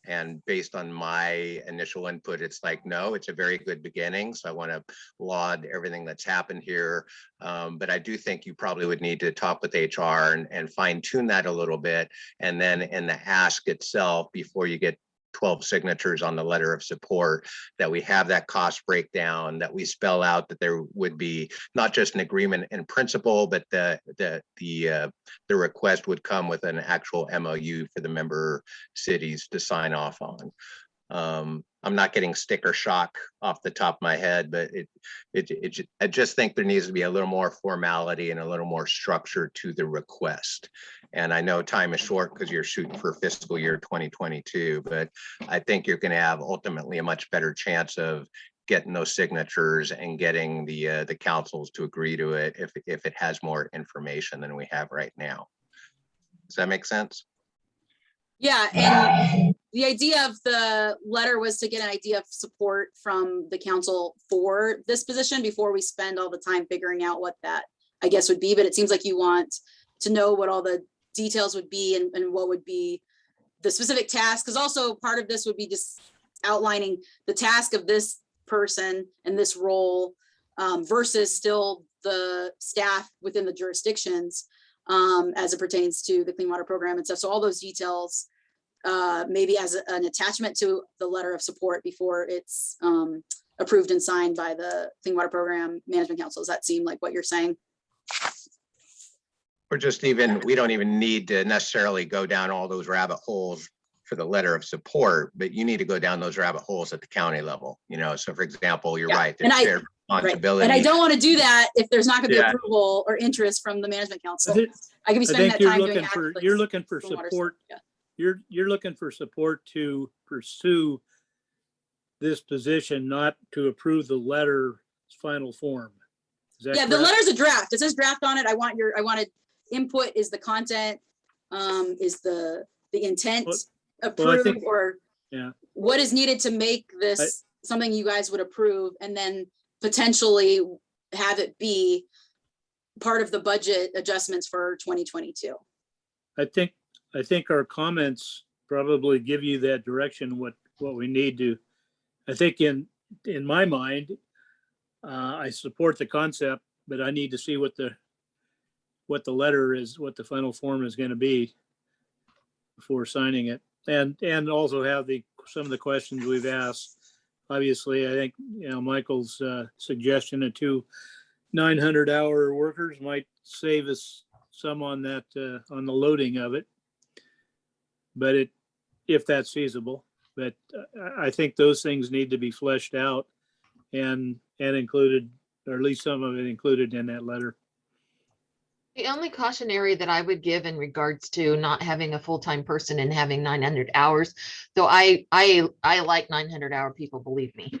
And based on my initial input, it's like, no, it's a very good beginning. So I want to laud everything that's happened here. But I do think you probably would need to talk with HR and fine tune that a little bit. And then in the ask itself, before you get 12 signatures on the letter of support, that we have that cost breakdown, that we spell out that there would be not just an agreement in principle, but the request would come with an actual MOU for the member cities to sign off on. I'm not getting sticker shock off the top of my head, but I just think there needs to be a little more formality and a little more structure to the request. And I know time is short because you're shooting for fiscal year 2022, but I think you're going to have ultimately a much better chance of getting those signatures and getting the councils to agree to it if it has more information than we have right now. Does that make sense? Yeah, and the idea of the letter was to get an idea of support from the council for this position before we spend all the time figuring out what that, I guess, would be. But it seems like you want to know what all the details would be and what would be the specific task. Because also part of this would be just outlining the task of this person and this role versus still the staff within the jurisdictions as it pertains to the clean water program and stuff. So all those details, maybe as an attachment to the letter of support before it's approved and signed by the Clean Water Program Management Council. Does that seem like what you're saying? Or just even, we don't even need to necessarily go down all those rabbit holes for the letter of support, but you need to go down those rabbit holes at the county level, you know? So for example, you're right. And there's shared responsibility. And I don't want to do that if there's not going to be Yeah. approval or interest from the management council. I I could be I spending think that time doing you're looking for stormwater stuff. support. Yeah. You're looking for support to pursue this position, not to approve the letter's final form. Is that Yeah, the correct? letter's a draft. It says draft on it. I wanted input. Is the content, is the intent approved, or yeah. what is needed to make this something you guys would approve, and then potentially have it be part of the budget adjustments for 2022. I think our comments probably give you that direction, what we need to. I think in my mind, I support the concept, but I need to see what the letter is, what the final form is going to be before signing it, and also have some of the questions we've asked. Obviously, I think, you know, Michael's suggestion of 2 900-hour workers might save us some on that on the loading of it, but if that's feasible. But I think those things need to be fleshed out and included, or at least some of it included in that letter. The only cautionary that I would give in regards to not having a full-time person and having 900 hours, though I like 900-hour people, believe me.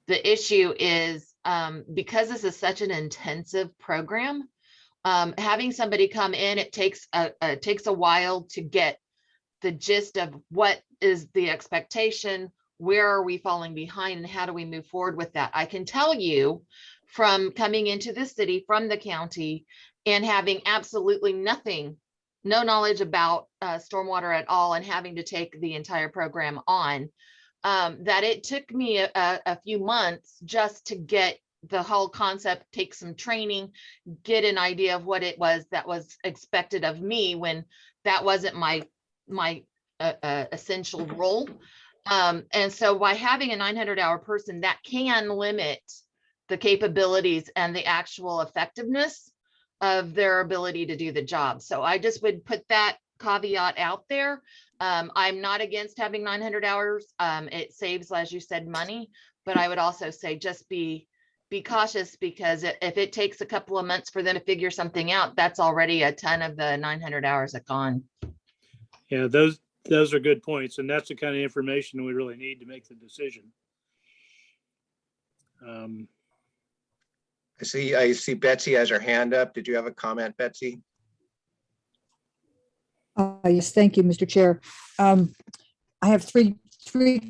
The issue is because this is such an intensive program, having somebody come in, it takes a while to get the gist of what is the expectation, where are we falling behind, and how do we move forward with that. I can tell you from coming into the city from the county and having absolutely nothing, no knowledge about stormwater at all, and having to take the entire program on, that it took me a few months just to get the whole concept, take some training, get an idea of what it was that was expected of me when that wasn't my essential role. And so by having a 900-hour person, that can limit the capabilities and the actual effectiveness of their ability to do the job. So I just would put that caveat out there. I'm not against having 900 hours. It saves, as you said, money, but I would also say just be cautious, because if it takes a couple of months for them to figure something out, that's already a ton of the 900 hours that gone. Yeah, those are good points, and that's the kind of information we really need to make the decision. I see Betsy has her hand up. Did you have a comment, Betsy? Yes, thank you, Mr. Chair. I have three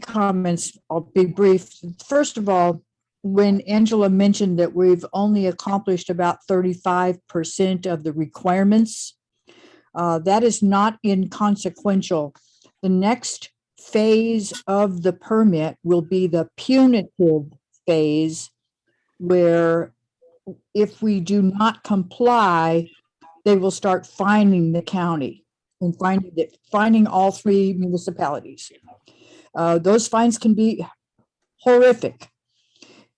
comments. I'll be brief. First of all, when Angela mentioned that we've only accomplished about 35% of the requirements, that is not inconsequential. The next phase of the permit will be the punitive phase, where if we do not comply, they will start fining the county and fining all three municipalities. Those fines can be horrific.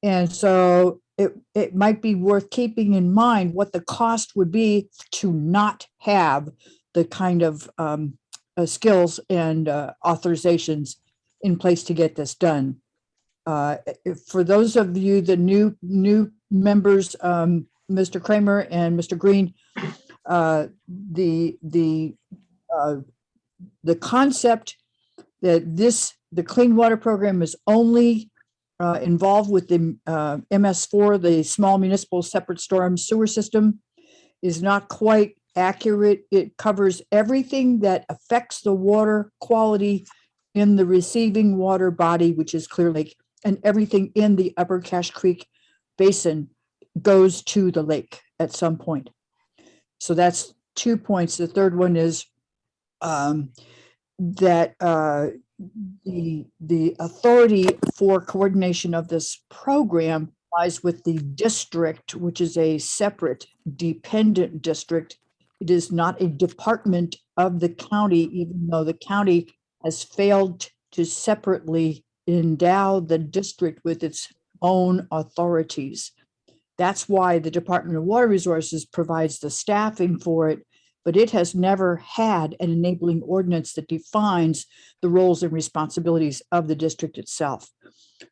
And so it might be worth keeping in mind what the cost would be to not have the kind of skills and authorizations in place to get this done. For those of you, the new members, Mr. Kramer and Mr. Green, the concept that the clean water program is only involved with the MS4, the small municipal separate storm sewer system, is not quite accurate. It covers everything that affects the water quality in the receiving water body, which is Clear Lake, and everything in the Upper Cache Creek Basin goes to the lake at some point. So that's 2 points. The third one is that the authority for coordination of this program lies with the district, which is a separate dependent district. It is not a department of the county, even though the county has failed to separately endow the district with its own authorities. That's why the Department of Water Resources provides the staffing for it, but it has never had an enabling ordinance that defines the roles and responsibilities of the district itself.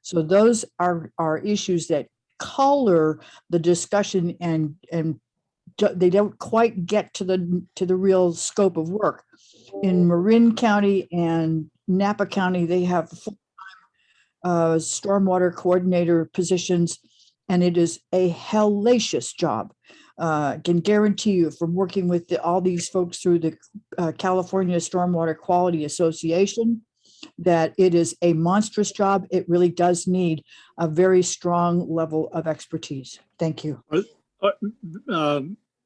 So those are issues that color the discussion, and they don't quite get to the real scope of work. In Marin County and Napa County, they have full-time stormwater coordinator positions, and it is a hellacious job. Can guarantee you from working with all these folks through the California Stormwater Quality Association that it is a monstrous job. It really does need a very strong level of expertise. Thank you.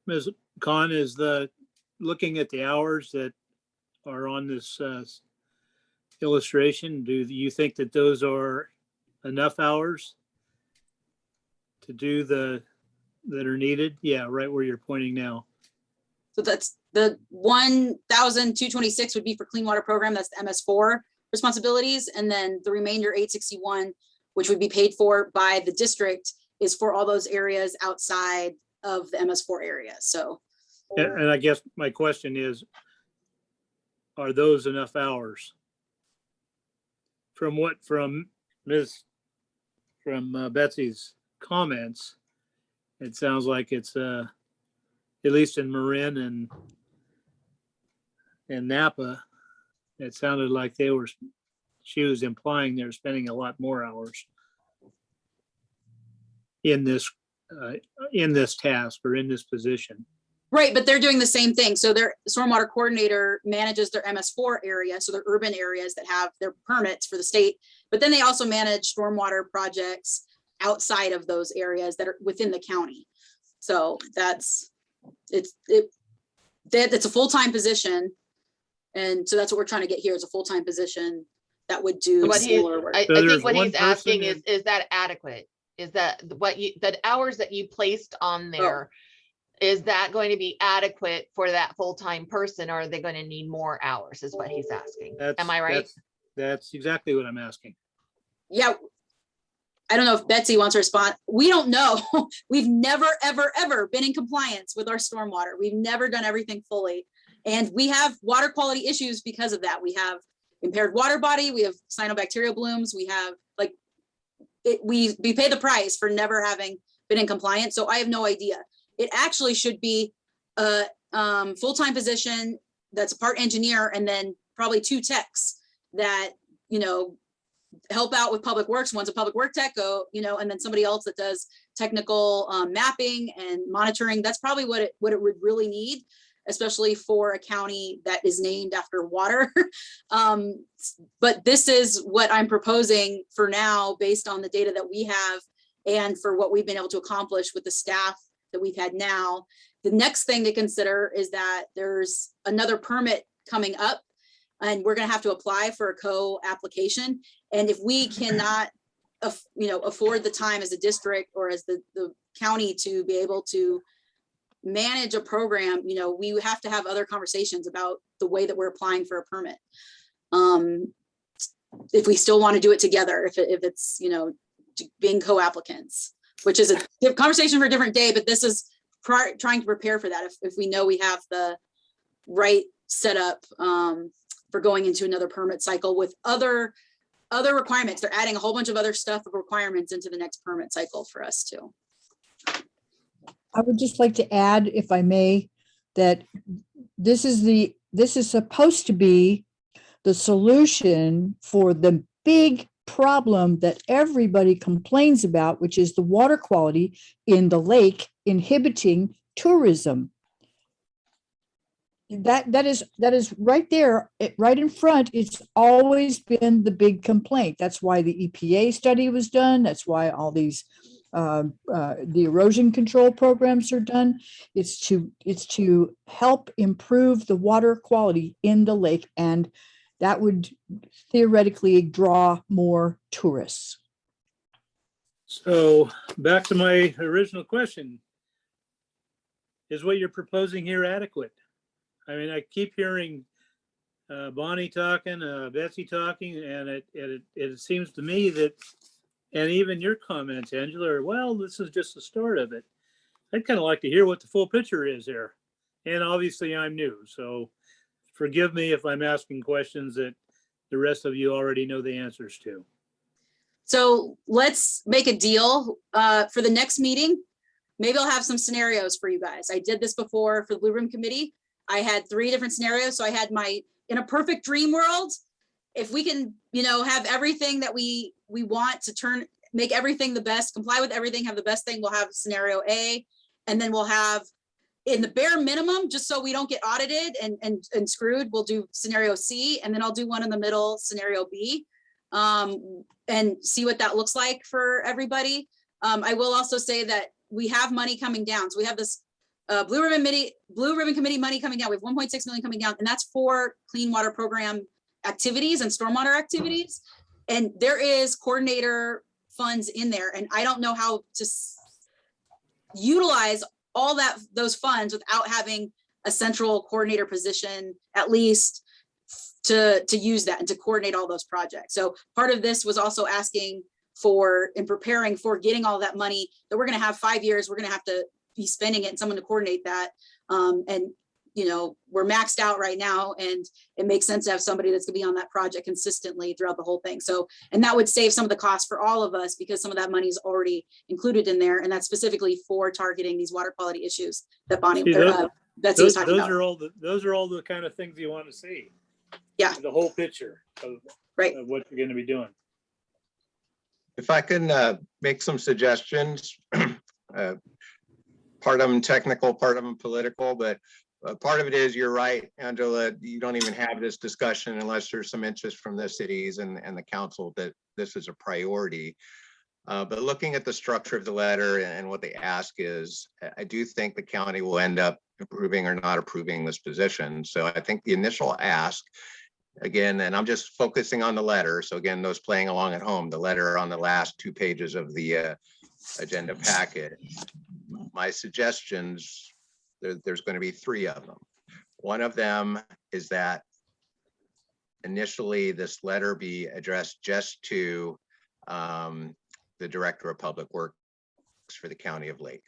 Ms. Khan, is looking at the hours that are on this illustration, do you think that those are enough hours to do that are needed? Yeah, right where you're pointing now. So that's the 1,226 would be for clean water program. That's the MS4 responsibilities. And then the remainder 861, which would be paid for by the district, is for all those areas outside of the MS4 area. So. And I guess my question is, are those enough hours? From Betsy's comments, it sounds like it's at least in Marin and Napa, it sounded like she was implying they're spending a lot more hours in this task or in this position. Right, but they're doing the same thing. So their stormwater coordinator manages their MS4 area, so their urban areas that have their permits for the state, but then they also manage stormwater projects outside of those areas that are within the county. So it's a full-time position. And so that's what we're trying to get here, is a full-time position that would do similar work. I So think there's what one he's asking person is that adequate? Is that the hours that you placed on there, is that going to be adequate for that full-time person, or are they going to need more hours, is what he's asking. Am I right? That's exactly what I'm asking. Yeah. I don't know if Betsy wants to respond. We don't know. We've never, ever, ever been in compliance with our stormwater. We've never done everything fully. And we have water quality issues because of that. We have impaired water body, we have cyanobacterial blooms, we have like, we pay the price for never having been in compliance. So I have no idea. It actually should be a full-time position that's a part engineer, and then probably 2 techs that, you know, help out with public works. One's a public work tech, you know, and then somebody else that does technical mapping and monitoring. That's probably what it would really need, especially for a county that is named after water. But this is what I'm proposing for now, based on the data that we have and for what we've been able to accomplish with the staff that we've had now. The next thing to consider is that there's another permit coming up, and we're gonna have to apply for a co-application. And if we cannot, you know, afford the time as a district or as the county to be able to manage a program, you know, we have to have other conversations about the way that we're applying for a permit. If we still want to do it together, if it's, you know, being co-applicants, which is a conversation for a different day, but this is trying to prepare for that. If we know we have the right setup for going into another permit cycle with other requirements. They're adding a whole bunch of other stuff of requirements into the next permit cycle for us too. I would just like to add, if I may, that this is supposed to be the solution for the big problem that everybody complains about, which is the water quality in the lake inhibiting tourism. That is right there, right in front. It's always been the big complaint. That's why the EPA study was done. That's why all these the erosion control programs are done. It's to help improve the water quality in the lake, and that would theoretically draw more tourists. So back to my original question. Is what you're proposing here adequate? I mean, I keep hearing Bonnie talking, Betsy talking, and it seems to me that, and even your comments, Angela, are, well, this is just the start of it. I'd kind of like to hear what the full picture is here. And obviously I'm new, so forgive me if I'm asking questions that the rest of you already know the answers to. So let's make a deal for the next meeting. Maybe I'll have some scenarios for you guys. I did this before for the Blue Room Committee. I had 3 different scenarios. So I had in a perfect dream world, if we can, you know, have everything that we want to make everything the best, comply with everything, have the best thing, we'll have scenario A, and then we'll have, in the bare minimum, just so we don't get audited and screwed, we'll do scenario C, and then I'll do one in the middle, scenario B, and see what that looks like for everybody. I will also say that we have money coming down. So we have this Blue Ribbon Committee money coming down. We have 1.6 million coming down, and that's for clean water program activities and stormwater activities. And there is coordinator funds in there, and I don't know how to utilize all those funds without having a central coordinator position, at least to use that and to coordinate all those projects. So part of this was also asking for and preparing for getting all that money that we're going to have 5 years. We're going to have to be spending it and someone to coordinate that. And, you know, we're maxed out right now, and it makes sense to have somebody that's gonna be on that project consistently throughout the whole thing. So, and that would save some of the costs for all of us, because some of that money is already included in there. And that's specifically for targeting these water quality issues that Bonnie, Betsy was talking about. Those are all the kind of things you want to see. Yeah. The whole picture of what you're going to be doing. If I can make some suggestions, part of them technical, part of them political, but part of it is, you're right, Angela, you don't even have this discussion unless there's some interest from the cities and the council that this is a priority. But looking at the structure of the letter and what they ask is, I do think the county will end up approving or not approving this position. So I think the initial ask, again, and I'm just focusing on the letter. So again, those playing along at home, the letter on the last 2 pages of the agenda packet. My suggestions, there's going to be 3 of them. One of them is that initially this letter be addressed just to the Director of Public Works for the County of Lake.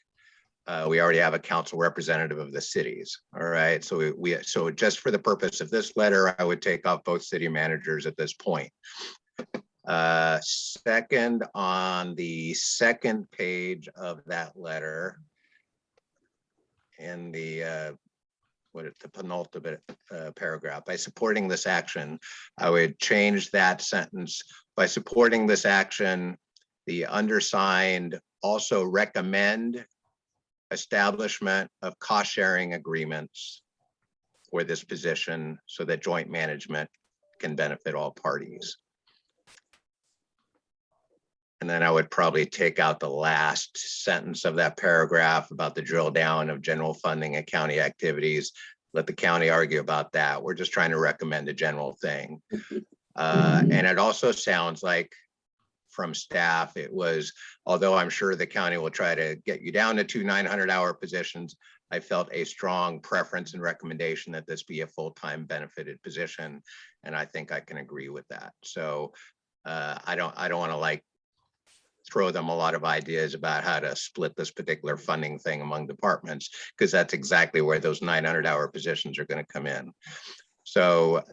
we already have a council representative of the cities. All right, so so just for the purpose of this letter, I would take off both city managers at this point. Second, on the second page of that letter, in the the penultimate paragraph, by supporting this action, I would change that sentence. By supporting this action, the undersigned also recommend establishment of cost sharing agreements for this position so that joint management can benefit all parties. And then I would probably take out the last sentence of that paragraph about the drill down of general funding and county activities. Let the county argue about that. We're just trying to recommend a general thing. And it also sounds like from staff, it was, although I'm sure the county will try to get you down to 2 900-hour positions, I felt a strong preference and recommendation that this be a full-time benefited position. And I think I can agree with that. So I don't want to like throw them a lot of ideas about how to split this particular funding thing among departments, because that's exactly where those 900-hour positions are going to come in. So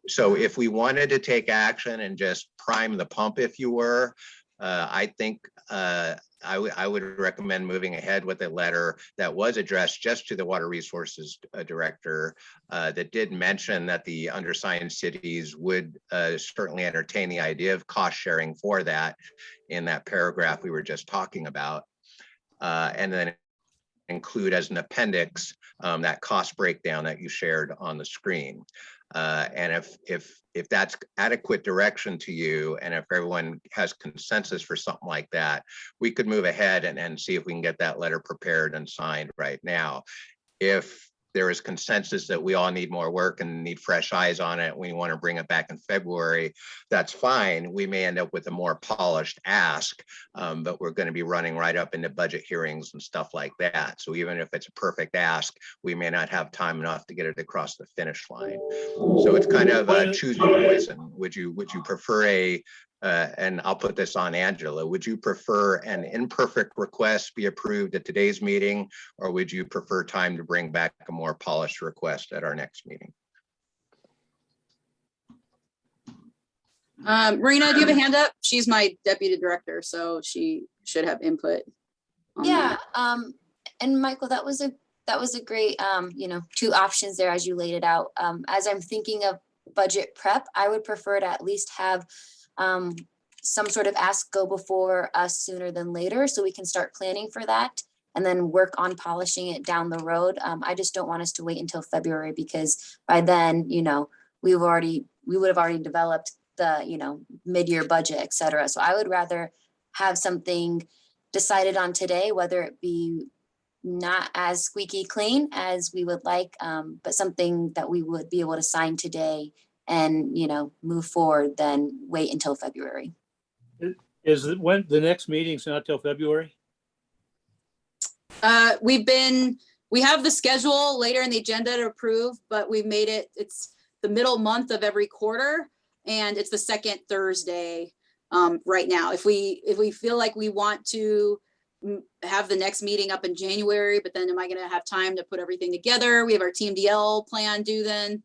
so if we wanted to take action and just prime the pump, if you were, I think I would recommend moving ahead with a letter that was addressed just to the Water Resources Director that did mention that the undersigned cities would certainly entertain the idea of cost sharing for that in that paragraph we were just talking about. And then include as an appendix that cost breakdown that you shared on the screen. And if that's adequate direction to you, and if everyone has consensus for something like that, we could move ahead and see if we can get that letter prepared and signed right now. If there is consensus that we all need more work and need fresh eyes on it, we want to bring it back in February, that's fine. We may end up with a more polished ask, but we're going to be running right up into budget hearings and stuff like that. So even if it's a perfect ask, we may not have time enough to get it across the finish line. So it's kind of choose your poison. Would you prefer a and I'll put this on Angela, would you prefer an imperfect request be approved at today's meeting, or would you prefer time to bring back a more polished request at our next meeting? Marina, do you have a hand up? She's my deputy director, so she should have input on Yeah, that. and Michael, that was a great, two options there as you laid it out. As I'm thinking of budget prep, I would prefer to at least have some sort of ask go before us sooner than later, so we can start planning for that and then work on polishing it down the road. I just don't want us to wait until February, because by then, we would have already developed the, mid-year budget, et cetera. So I would rather have something decided on today, whether it be not as squeaky clean as we would like, but something that we would be able to sign today and, move forward, then wait until February. Is it when the next meeting's not till February? We have the schedule later in the agenda to approve, but we've made it's the middle month of every quarter, and it's the second Thursday right now. If we feel like we want to have the next meeting up in January, but then am I going to have time to put everything together? We have our TMDL plan due then.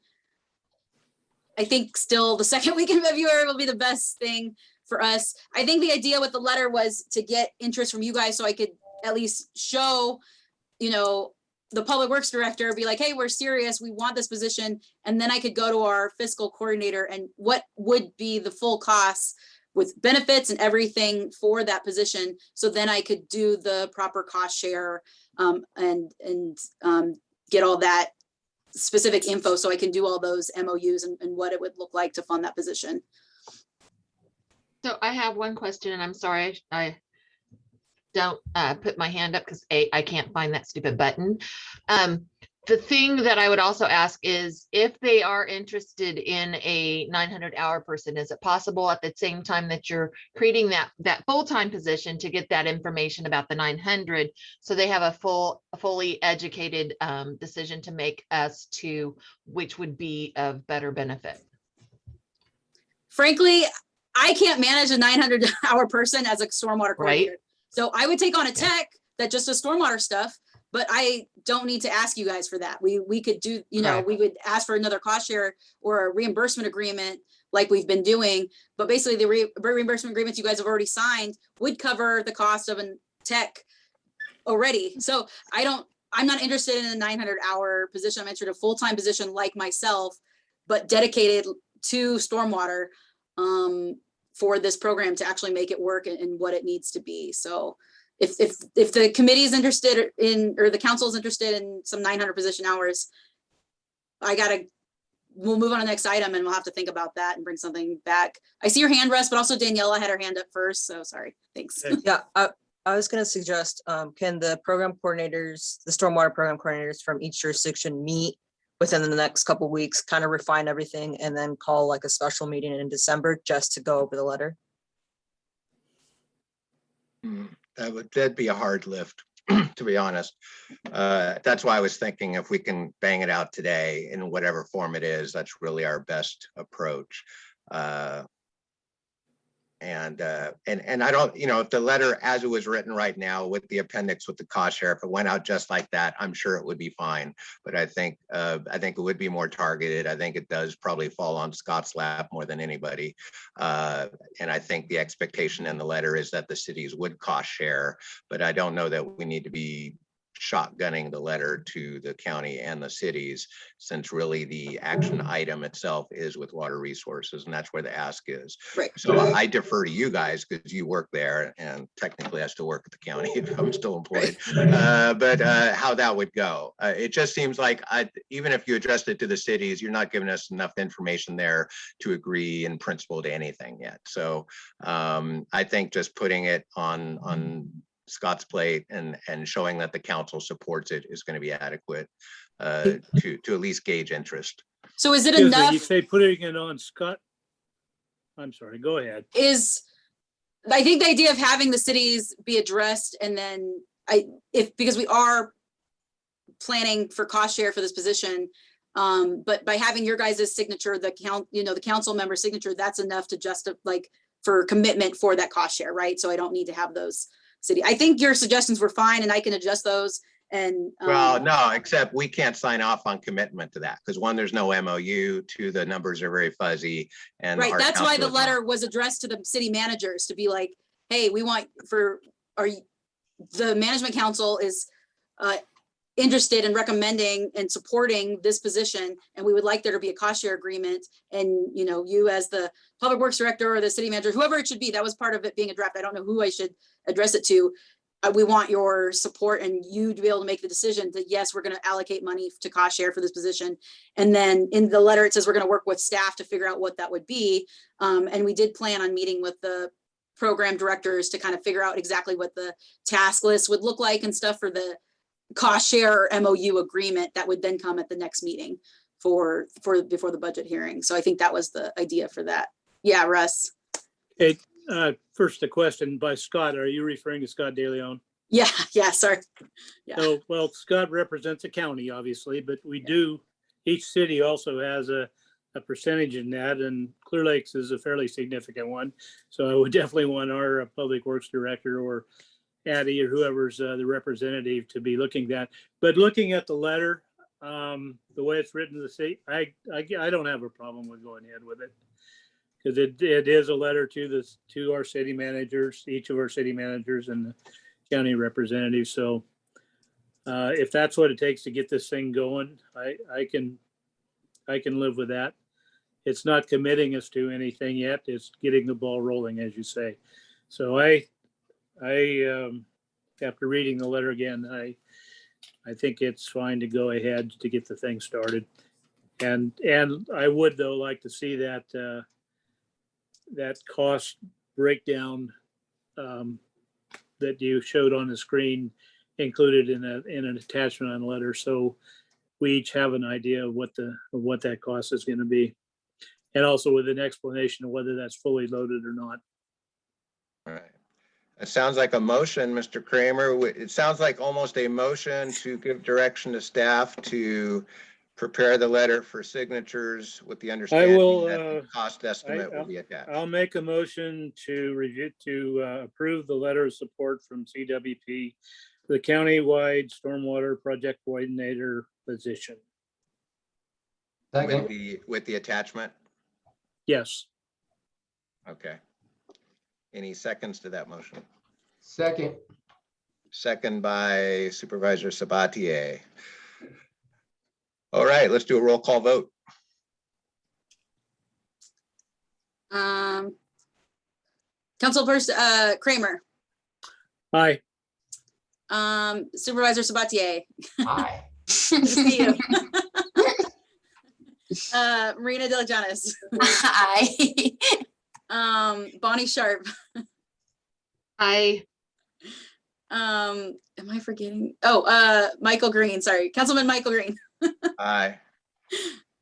I think still the second week in February will be the best thing for us. I think the idea with the letter was to get interest from you guys, so I could at least show, the public works director, be like, hey, we're serious, we want this position. And then I could go to our fiscal coordinator and what would be the full costs with benefits and everything for that position. So then I could do the proper cost share and get all that specific info, so I can do all those MOUs and what it would look like to fund that position. So I have one question, and I'm sorry, I don't put my hand up because I can't find that stupid button. The thing that I would also ask is, if they are interested in a 900-hour person, is it possible at the same time that you're creating that full-time position to get that information about the 900, so they have a fully educated decision to make as to which would be of better benefit? Frankly, I can't manage a 900-hour person as a stormwater coordinator. Right. So I would take on a tech that just does stormwater stuff, but I don't need to ask you guys for that. We could do, you know, Right. we would ask for another cost share or a reimbursement agreement like we've been doing. But basically the reimbursement agreements you guys have already signed would cover the cost of a tech already. So I'm not interested in a 900-hour position. I'm interested in a full-time position like myself, but dedicated to stormwater for this program to actually make it work and what it needs to be. So if the committee is interested in, or the council is interested in some 900 position hours, we'll move on to the next item and we'll have to think about that and bring something back. I see your hand, Russ, but also Daniela had her hand up first. So sorry. Thanks. Okay. Yeah, I was gonna suggest, can the program coordinators, the stormwater program coordinators from each jurisdiction meet within the next couple weeks, kind of refine everything and then call like a special meeting in December just to go over the letter? That'd be a hard lift, to be honest. That's why I was thinking if we can bang it out today in whatever form it is, that's really our best approach. And I don't, you know, if the letter as it was written right now with the appendix with the cost share, if it went out just like that, I'm sure it would be fine. But I think it would be more targeted. I think it does probably fall on Scott's lap more than anybody. And I think the expectation in the letter is that the cities would cost share, but I don't know that we need to be shotgunning the letter to the county and the cities, since really the action item itself is with water resources, and that's where the ask is. Right. So I defer to you guys because you work there, and technically I still work at the county if I'm still employed. But how that would go, it just seems like even if you addressed it to the cities, you're not giving us enough information there to agree in principle to anything yet. So I think just putting it on Scott's plate and showing that the council supports it is going to be adequate to at least gauge interest. So is it Excuse me, enough? you say putting it on Scott? I'm sorry, go ahead. I think the idea of having the cities be addressed, and then because we are planning for cost share for this position, but by having your guys' signature, the council member signature, that's enough to for commitment for that cost share, right? So I don't need to have those city. I think your suggestions were fine and I can adjust those. And well, no, except we can't sign off on commitment to that because one, there's no MOU, two, the numbers are very fuzzy. And right, that's why the council letter was addressed to the city managers to be like, hey, we want the management council is interested in recommending and supporting this position, and we would like there to be a cost share agreement. And you as the public works director or the city manager, whoever it should be, that was part of it being a draft. I don't know who I should address it to. We want your support and you to be able to make the decision that yes, we're going to allocate money to cost share for this position. And then in the letter, it says we're going to work with staff to figure out what that would be. And we did plan on meeting with the program directors to kind of figure out exactly what the task list would look like and stuff for the cost share or MOU agreement that would then come at the next meeting before the budget hearing. So I think that was the idea for that. Yeah, Russ. Hey, first a question by Scott. Are you referring to Scott DeLeon? Yeah, sorry. Yeah. So, well, Scott represents a county, obviously, but each city also has a percentage in that, and Clear Lakes is a fairly significant one. So I would definitely want our public works director or Addie or whoever's the representative to be looking at that. But looking at the letter, the way it's written to the state, I don't have a problem with going ahead with it. Because it is a letter to our city managers, each of our city managers and the county representatives. So if that's what it takes to get this thing going, I can live with that. It's not committing us to anything yet. It's getting the ball rolling, as you say. So I after reading the letter again, I think it's fine to go ahead to get the thing started. And I would though like to see that cost breakdown that you showed on the screen included in an attachment on the letter, so we each have an idea of what that cost is going to be, and also with an explanation of whether that's fully loaded or not. All right. It sounds like a motion, Mr. Kramer. It sounds like almost a motion to give direction to staff to prepare the letter for signatures with the understanding that the cost estimate will be attached. I'll make a motion to approve the letter of support from CWP the countywide stormwater project coordinator position. Second, With the attachment? Yes, Okay. Any seconds to that motion? second, Second by Supervisor Sabatier. All right, let's do a roll call vote. Councilperson Kramer, aye. Supervisor Sabatier, aye. good to see you. Marina De La Janis, Aye. Bonnie Sharp, I, am I forgetting? Michael Green, sorry, Councilman Michael Green. Aye.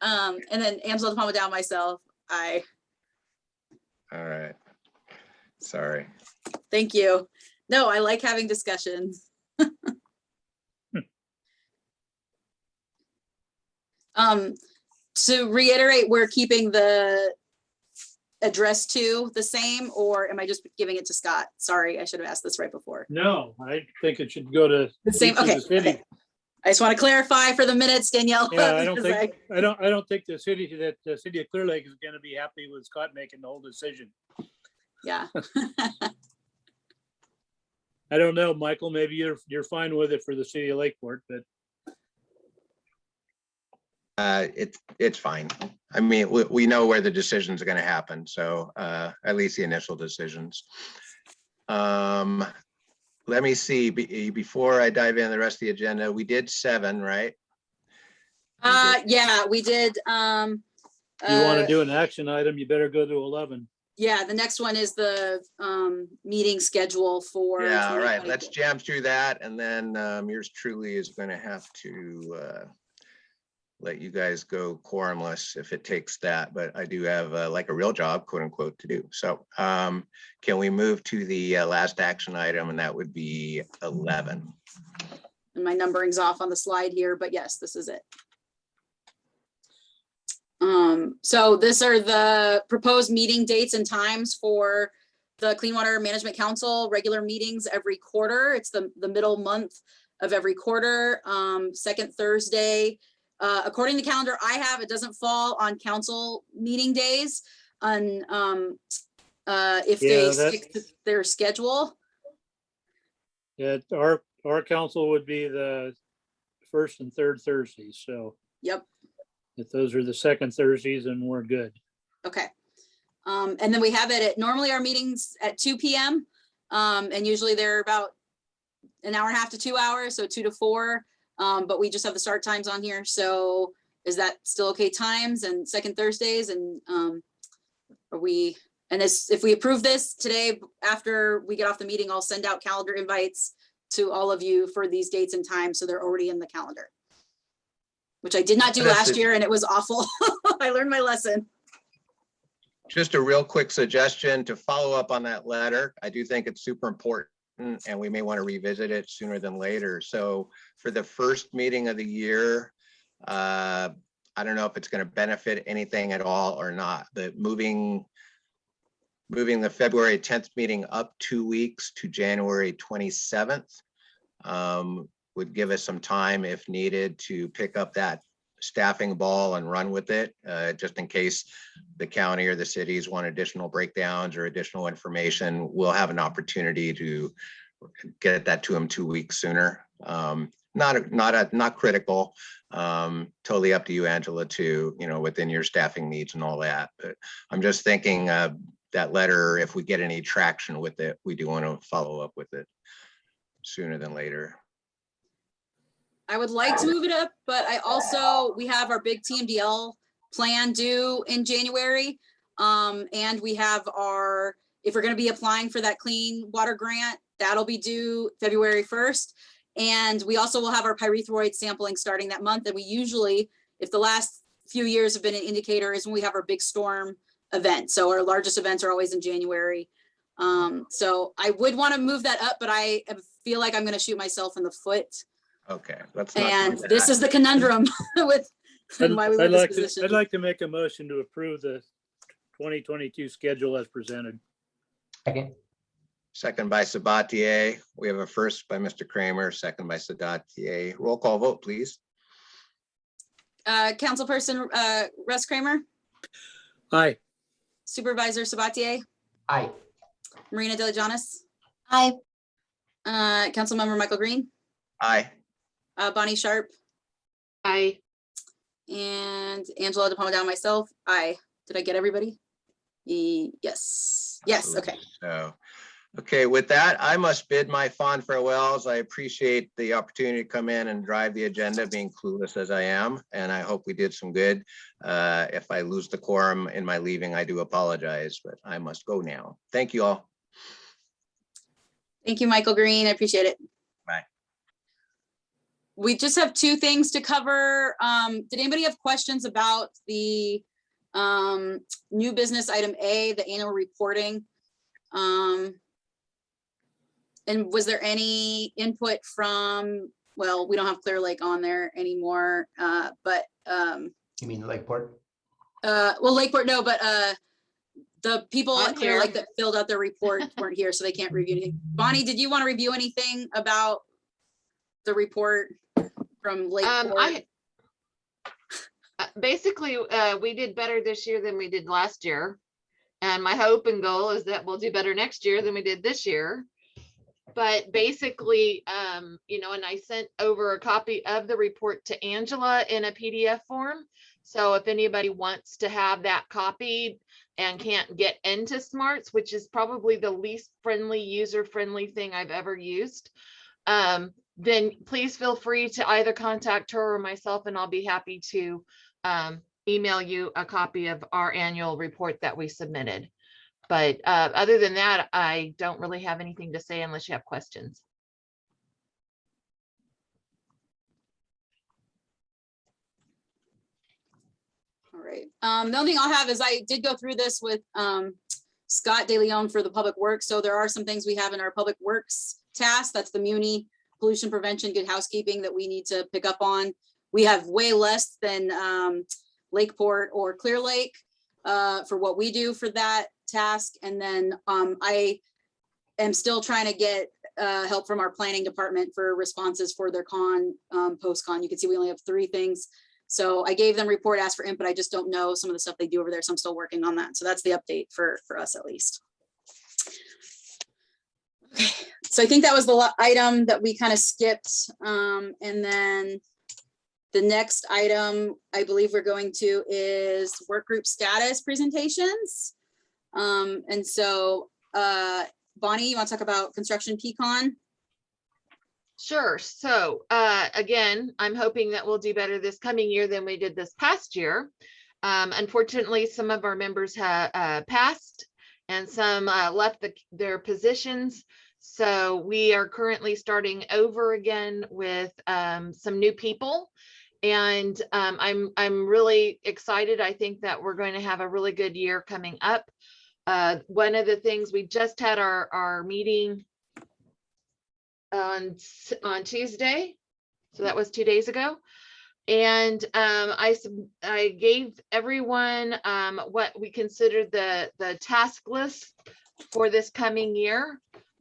And then Angela Palma down, myself, I, All right. Sorry. thank you. No, I like having discussions. To reiterate, we're keeping the address to the same, or am I just giving it to Scott? Sorry, I should have asked this right before. No, I think it should go to The same, each of okay, the city. okay. I just want to clarify for the minutes, Danielle. Yeah, I don't because think, I don't think the city of Clear Lake is gonna be happy with Scott making the whole decision. Yeah, I don't know, Michael, maybe you're fine with it for the city of Lakeport, but It's fine. I mean, we know where the decisions are gonna happen, so at least the initial decisions. Let me see, before I dive in the rest of the agenda, we did 7, right? yeah, we did, if you want to do an action item, you better go to 11. yeah, the next one is the meeting schedule for. Yeah, all right, 2022. let's jam through that, and then yours truly is gonna have to let you guys go quorumless if it takes that, but I do have like a real job, quote unquote, to do. So can we move to the last action item, and that would be 11. And my numbering's off on the slide here, but yes, this is it. So these are the proposed meeting dates and times for the Clean Water Management Council regular meetings every quarter. It's the middle month of every quarter, second Thursday. According to the calendar I have, it doesn't fall on council meeting days on if they Yeah, stick to their schedule. Yeah, our council would be the first and third Thursdays, so Yep. if those are the second Thursdays, then we're good. Okay. And then we have it at, normally our meetings at 2 p.m. And usually they're about an hour and a half to 2 hours, so 2 to 4. But we just have the start times on here. So is that still okay times and second Thursdays? And are we, and if we approve this today, after we get off the meeting, I'll send out calendar invites to all of you for these dates and times. So they're already in the calendar, which I did not do last year and it was awful. I learned my lesson. Just a real quick suggestion to follow up on that letter. I do think it's super important, and we may want to revisit it sooner than later. So for the first meeting of the year, I don't know if it's going to benefit anything at all or not, but moving the February 10th meeting up 2 weeks to January 27th would give us some time if needed to pick up that staffing ball and run with it, just in case the county or the cities want additional breakdowns or additional information. We'll have an opportunity to get that to them 2 weeks sooner. Not critical. Totally up to you, Angela, too, within your staffing needs and all that. But I'm just thinking that letter, if we get any traction with it, we do want to follow up with it sooner than later. I would like to move it up, but we have our big TMDL plan due in January. And we have if we're going to be applying for that clean water grant, that'll be due February 1st. And we also will have our pyrethroid sampling starting that month. And we usually, if the last few years have been an indicator, is when we have our big storm event. So our largest events are always in January. So I would want to move that up, but I feel like I'm going to shoot myself in the foot. Okay, let's not do And that. this is the conundrum with why we went this position. I'd like to make a motion to approve the 2022 schedule as presented. Second, Second by Sabatier. We have a first by Mr. Kramer, second by Sabatier. Roll call vote, please. Councilperson Russ Kramer, Aye. Supervisor Sabatier, Aye. Marina De La Janis, Aye. Councilmember Michael Green, Aye. Bonnie Sharp, I, and Angela De Palma down myself. Aye. Did I get everybody? Yes. Yes. Okay. So, okay, with that, I must bid my fond farewells. I appreciate the opportunity to come in and drive the agenda, being clueless as I am, and I hope we did some good. If I lose the quorum in my leaving, I do apologize, but I must go now. Thank you all. Thank you, Michael Green. I appreciate it. Bye. We just have two things to cover. Did anybody have questions about the new business item A, the annual reporting? And was there any input from, well, we don't have Clear Lake on there anymore, but You mean Lakeport? well, Lakeport, no, but the people I'm at Clear Lake here. that filled out their report weren't here, so they can't review anything. Bonnie, did you want to review anything about the report from Lakeport? basically, we did better this year than we did last year. And my hope and goal is that we'll do better next year than we did this year. But basically, you know, and I sent over a copy of the report to Angela in a PDF form. So if anybody wants to have that copy and can't get into Smarts, which is probably the least friendly, user-friendly thing I've ever used, then please feel free to either contact her or myself, and I'll be happy to email you a copy of our annual report that we submitted. But other than that, I don't really have anything to say unless you have questions. All right. The only thing I'll have is I did go through this with Scott DeLeon for the Public Works. So there are some things we have in our Public Works task. That's the Muni, pollution prevention, good housekeeping that we need to pick up on. We have way less than Lakeport or Clear Lake for what we do for that task. And then I am still trying to get help from our planning department for responses for their post-con. You can see we only have 3 things. So I gave them report, asked for input. I just don't know some of the stuff they do over there. So I'm still working on that. So that's the update for us at least. Okay. So I think that was the item that we kind of skipped. And then the next item I believe we're going to is work group status presentations. And so Bonnie, you want to talk about construction pecan? Sure. So again, I'm hoping that we'll do better this coming year than we did this past year. Unfortunately, some of our members have passed and some left their positions. So we are currently starting over again with some new people. And I'm really excited. I think that we're going to have a really good year coming up. One of the things, we just had our meeting on Tuesday. So that was 2 days ago. And I gave everyone what we considered the task list for this coming year.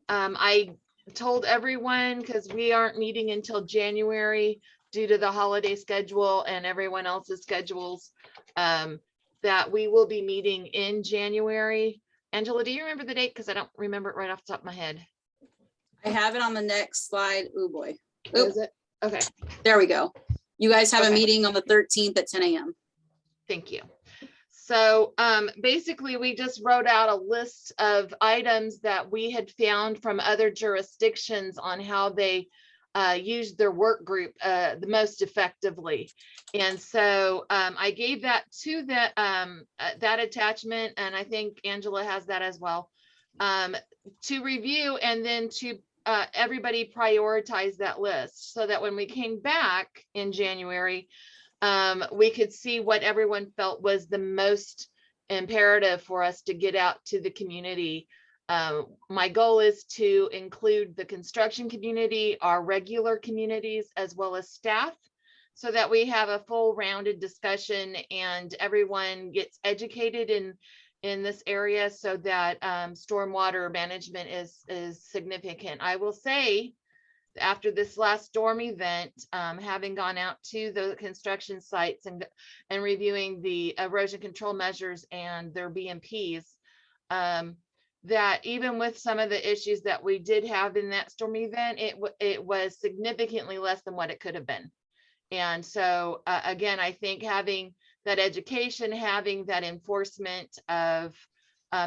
I told everyone, because we aren't meeting until January due to the holiday schedule and everyone else's schedules, that we will be meeting in January. Angela, do you remember the date? Because I don't remember it right off the top of my head. I have it on the next slide. Oh boy. Oh, is it? Okay. There we go. You guys have a Okay. meeting on the 13th at 10 a.m. Thank you. So basically, we just wrote out a list of items that we had found from other jurisdictions on how they use their work group the most effectively. And so I gave that to that attachment, and I think Angela has that as well, to review, and then to everybody prioritize that list so that when we came back in January, we could see what everyone felt was the most imperative for us to get out to the community. My goal is to include the construction community, our regular communities, as well as staff, so that we have a full rounded discussion and everyone gets educated in this area so that stormwater management is significant. I will say, after this last storm event, having gone out to the construction sites and reviewing the erosion control measures and their BMPs, that even with some of the issues that we did have in that storm event, it was significantly less than what it could have been. And so again, I think having that education, having that enforcement of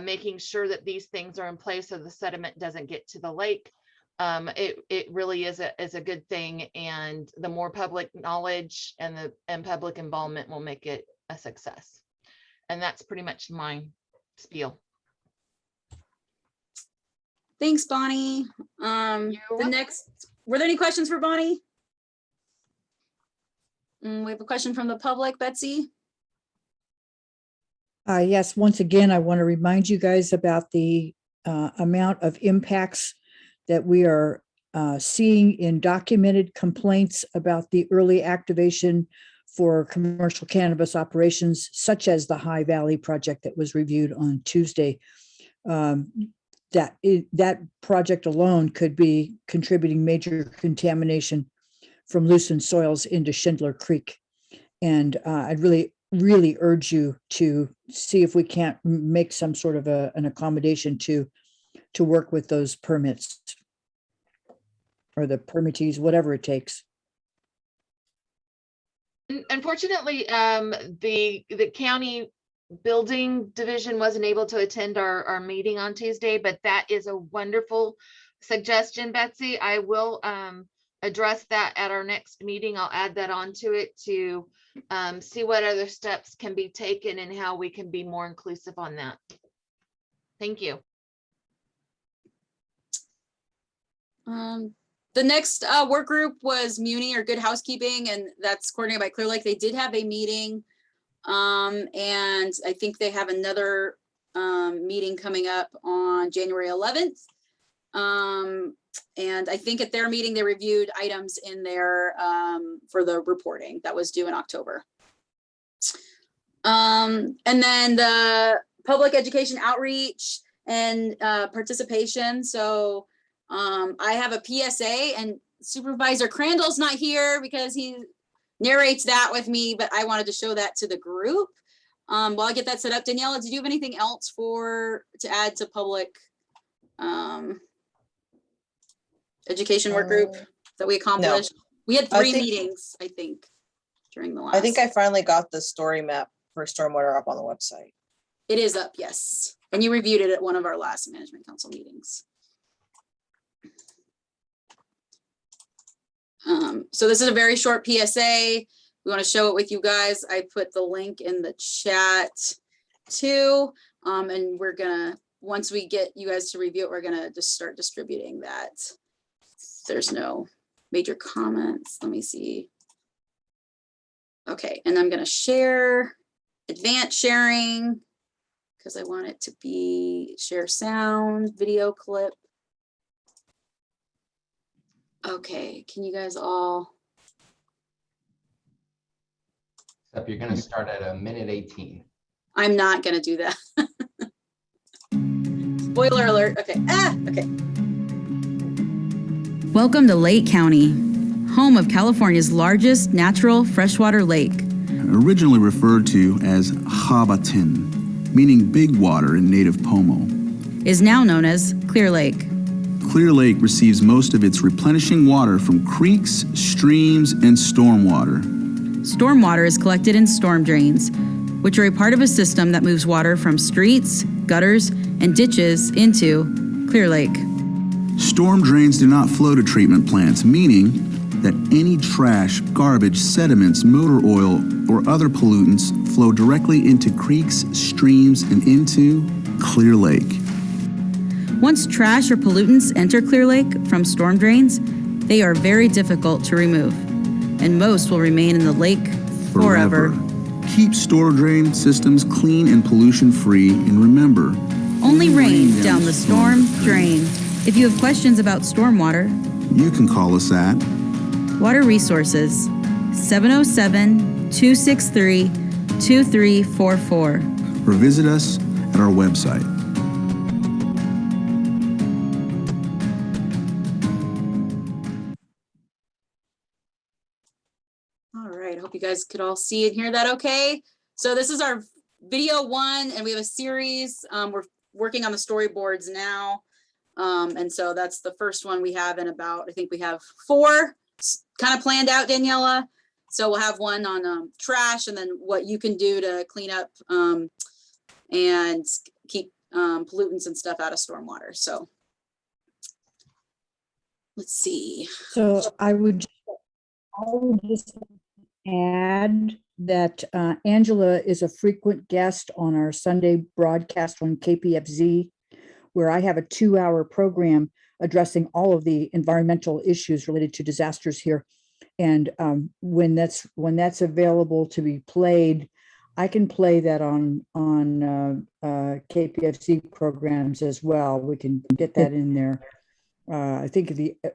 making sure that these things are in place so the sediment doesn't get to the lake, it really is a good thing. And the more public knowledge and public involvement will make it a success. And that's pretty much my spiel. Thanks, Bonnie. Were there any questions for Bonnie? We have a question from the public, Betsy. Yes, once again, I want to remind you guys about the amount of impacts that we are seeing in documented complaints about the early activation for commercial cannabis operations, such as the High Valley project that was reviewed on Tuesday. That project alone could be contributing major contamination from loosened soils into Schindler Creek. And I'd really urge you to see if we can't make some sort of an accommodation to work with those permits or the permittees, whatever it takes. Unfortunately, the county building division wasn't able to attend our meeting on Tuesday, but that is a wonderful suggestion, Betsy. I will address that at our next meeting. I'll add that onto it to see what other steps can be taken and how we can be more inclusive on that. Thank you. The next work group was Muni or Good Housekeeping, and that's coordinated by Clear Lake. They did have a meeting, and I think they have another meeting coming up on January 11th. And I think at their meeting, they reviewed items in there for the reporting that was due in October. And then the public education outreach and participation. So I have a PSA, and Supervisor Crandall's not here because he narrates that with me, but I wanted to show that to the group. While I get that set up, Daniela, did you have anything else to add to public education work group that we accomplished? No. We had 3 meetings, I think, during the last. I think I finally got the story map for stormwater up on the website. It is up, yes. And you reviewed it at one of our last management council meetings. So this is a very short PSA. We want to show it with you guys. I put the link in the chat too. And we're gonna, once we get you guys to review it, we're gonna just start distributing that. There's no major comments. Let me see. Okay, and I'm gonna share advanced sharing because I want it to be share sound, video clip. Okay, can you guys all? Except you're gonna start at 1:18. I'm not gonna do that. Spoiler alert, okay, okay. Welcome to Lake County, home of California's largest natural freshwater lake. Originally referred to as Habatin, meaning big water in native Pomo, is now known as Clear Lake. Clear Lake receives most of its replenishing water from creeks, streams, and stormwater. Stormwater is collected in storm drains, which are a part of a system that moves water from streets, gutters, and ditches into Clear Lake. Storm drains do not flow to treatment plants, meaning that any trash, garbage, sediments, motor oil, or other pollutants flow directly into creeks, streams, and into Clear Lake. Once trash or pollutants enter Clear Lake from storm drains, they are very difficult to remove, and most will remain in the lake forever. Keep storm drain systems clean and pollution-free, and remember, only rain down the storm drain. If you have questions about stormwater, you can call us at Water Resources, 707-263-2344. Or visit us at our website. All right, I hope you guys could all see and hear that okay. So this is our video one, and we have a series. We're working on the storyboards now. And so that's the first one we have in about, I think we have 4 kind of planned out, Daniela. So we'll have one on trash, and then what you can do to clean up and keep pollutants and stuff out of stormwater. So let's see. So I would just add that Angela is a frequent guest on our Sunday broadcast on KPFZ, where I have a 2-hour program addressing all of the environmental issues related to disasters here. And when that's available to be played, I can play that on KPFZ programs as well. We can get that in there. I think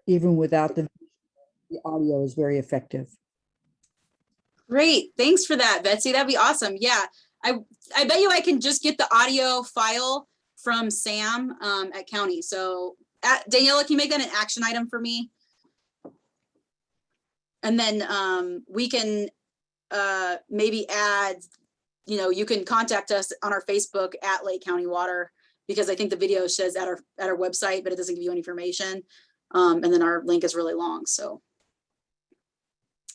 even without the audio is very effective. Great, thanks for that, Betsy. That'd be awesome. Yeah, I bet you I can just get the audio file from Sam at county. So Daniela, can you make that an action item for me? And then we can maybe add, you can contact us on our Facebook at Lake County Water, because I think the video says at our website, but it doesn't give you any information. And then our link is really long, so.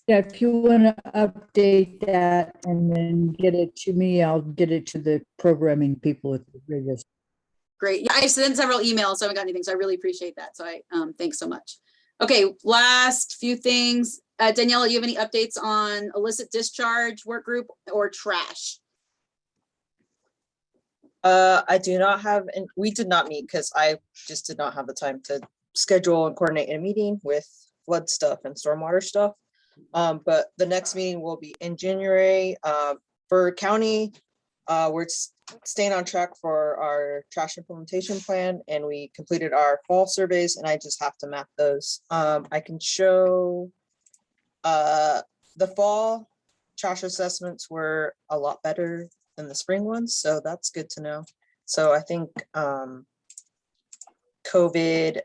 Yeah, if you want to update that and then get it to me, I'll get it to the programming people at the radio. Great. Yeah, I've sent several emails, so I haven't got anything, so I really appreciate that. So I thanks so much. Okay, last few things. Daniela, you have any updates on illicit discharge work group or trash? I do not have, and we did not meet because I just did not have the time to schedule and coordinate a meeting with flood stuff and stormwater stuff. But the next meeting will be in January. For county, we're staying on track for our trash implementation plan, and we completed our fall surveys, and I just have to map those. I can show the fall trash assessments were a lot better than the spring ones, so that's good to know. So I think COVID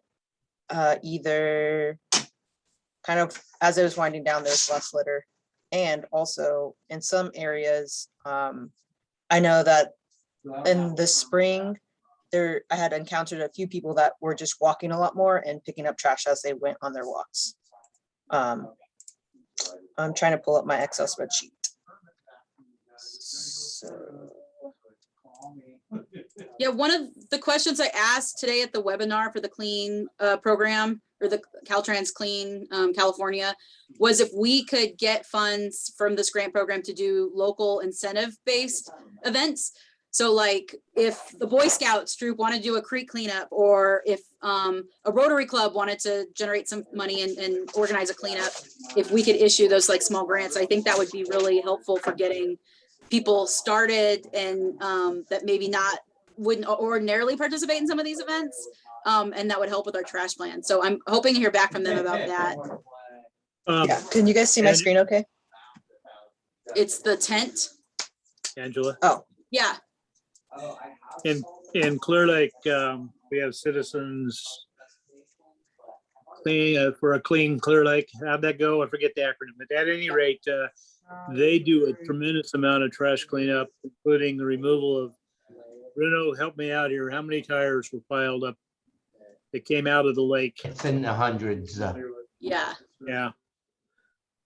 either kind of as it was winding down, there's less litter, and also in some areas, I know that in the spring I had encountered a few people that were just walking a lot more and picking up trash as they went on their walks. I'm trying to pull up my Excel spreadsheet. Yeah, one of the questions I asked today at the webinar for the clean program, or the Caltrans Clean California, was if we could get funds from this grant program to do local incentive-based events. So like if the Boy Scouts troop wanted to do a creek cleanup, or if a Rotary Club wanted to generate some money and organize a cleanup, if we could issue those like small grants, I think that would be really helpful for getting people started, and that maybe wouldn't ordinarily participate in some of these events. And that would help with our trash plan. So I'm hoping to hear back from them about that. Yeah, can you guys see my screen okay? It's the tent. Angela? Oh. Yeah. In Clear Lake, we have citizens for a clean Clear Lake. How'd that go? I forget the acronym, but at any rate, they do a tremendous amount of trash cleanup, including the removal of, Bruno, help me out here. How many tires were piled up that came out of the lake? It's in the hundreds. Yeah. Yeah.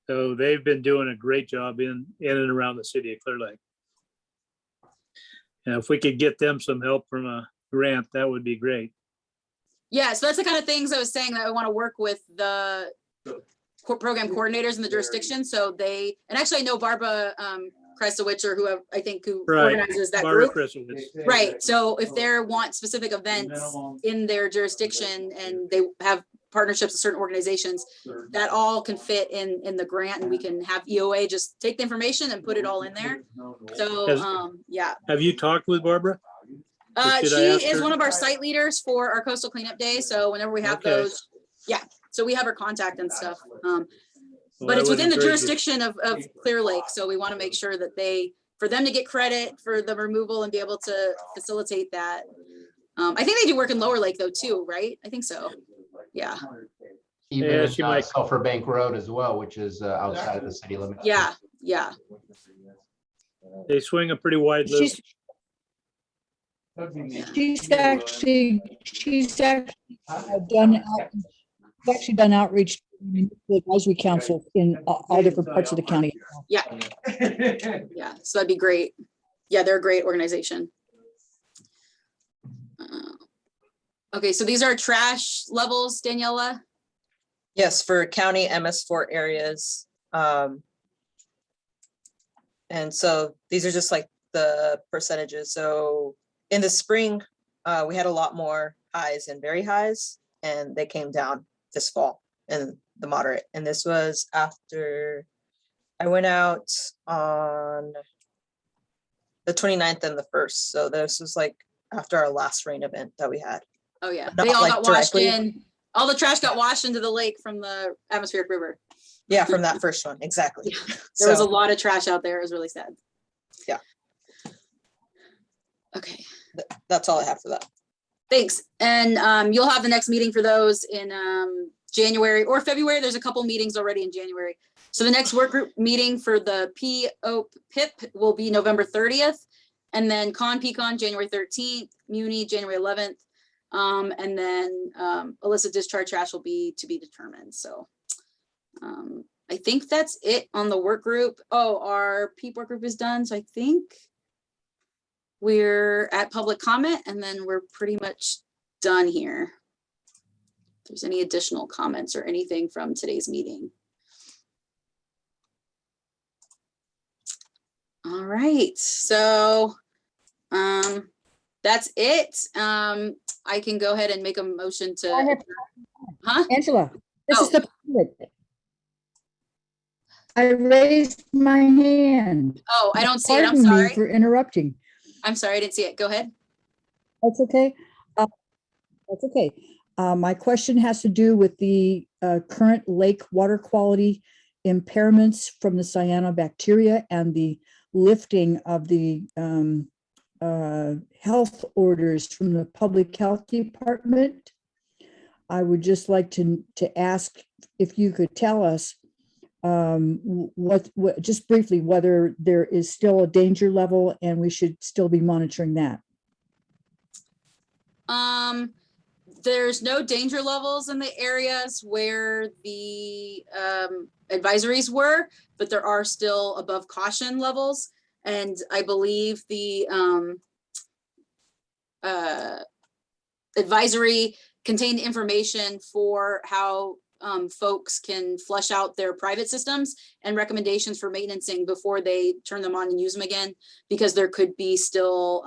So they've been doing a great job in and around the city of Clear Lake. And if we could get them some help from a grant, that would be great. Yeah, so that's the kind of things I was saying that I want to work with the program coordinators in the jurisdiction. So they, and actually I know Barbara Kresowitzer, who organizes that Barbara group. Right. So if they want specific events in their jurisdiction and they have partnerships with certain organizations, that all can fit in the grant, and we can have EOA just take the information and put it all in there. So yeah. Have you talked with Barbara? She is one of our site leaders for our coastal cleanup day. So whenever we have those, yeah. So we have her contact and stuff. But it's within the jurisdiction of Clear Lake. So we want to make sure that they for them to get credit for the removal and be able to facilitate that. I think they do work in Lower Lake though too, right? I think so. Yeah. Even Yeah, in she might- Sulphur Bank Road as well, which is outside of the city limits. Yeah. Yeah. They swing a pretty wide loop. She's actually done outreach to the municipal advisory council in all different parts of the county. Yeah. Yeah. So that'd be great. Yeah, they're a great organization. Okay, so these are trash levels, Daniela. Yes, for county MS4 areas. And so these are just like the percentages. So in the spring, we had a lot more highs and very highs, and they came down this fall in the moderate. And this was after I went out on the 29th and the 1st. So this was like after our last rain event that we had. Oh yeah, Not they all like got washed directly. in. All the trash got washed into the lake from the atmospheric river. Yeah, from that first one, exactly. There was a So, lot of trash out there. It was really sad. Yeah. Okay, that's all I have for that. thanks. And you'll have the next meeting for those in January or February. There's a couple meetings already in January. So the next work group meeting for the PIP will be November 30th. And then PCON January 13th, Muni January 11th. And then illicit discharge trash will be to be determined. So I think that's it on the work group. Oh, our PEEP work group is done. So I think we're at public comment and then we're pretty much done here. If there's any additional comments or anything from today's meeting. All right, so that's it. I can go ahead and make a motion to. I have- Huh? Angela, this is Oh. the public. I raised my hand. Oh, I don't see it. I'm Pardon me sorry. for interrupting. I'm sorry, I didn't see it. Go ahead. That's okay. That's okay. My question has to do with the current lake water quality impairments from the cyanobacteria and the lifting of the health orders from the public health department. I would just like to ask if you could tell us what just briefly whether there is still a danger level and we should still be monitoring that. There's no danger levels in the areas where the advisories were, but there are still above caution levels. And I believe the advisory contained information for how folks can flush out their private systems and recommendations for maintenancing before they turn them on and use them again, because there could be still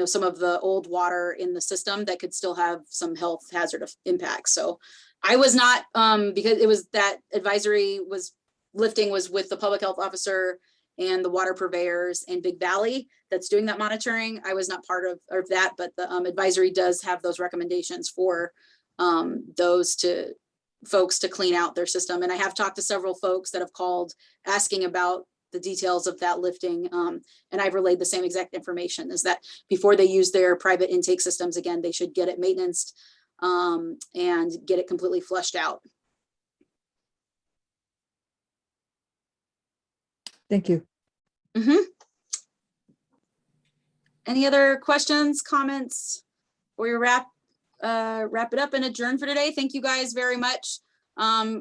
some of the old water in the system that could still have some health hazard impacts. So I was not, because it was that advisory was lifting was with the public health officer and the water purveyors and Big Valley that's doing that monitoring. I was not part of that, but the advisory does have those recommendations for those folks to clean out their system. And I have talked to several folks that have called asking about the details of that lifting. And I've relayed the same exact information, is that before they use their private intake systems again, they should get it maintenanced and get it completely flushed out. Thank you. Mm-hmm. Any other questions, comments? Before we wrap it up and adjourn for today. Thank you guys very much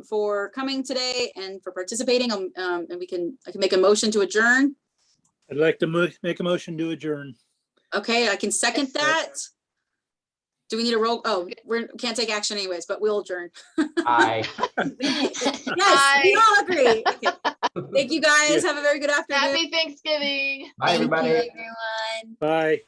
for coming today and for participating. And I can make a motion to adjourn. I'd like to make a motion to adjourn. Okay, I can second that. Do we need a roll? Oh, we can't take action anyways, but we'll adjourn. Aye. Yes, we all agree. Okay. Thank you guys. Have a very good afternoon. Happy Thanksgiving. Bye, Thank you, everybody. everyone. Bye.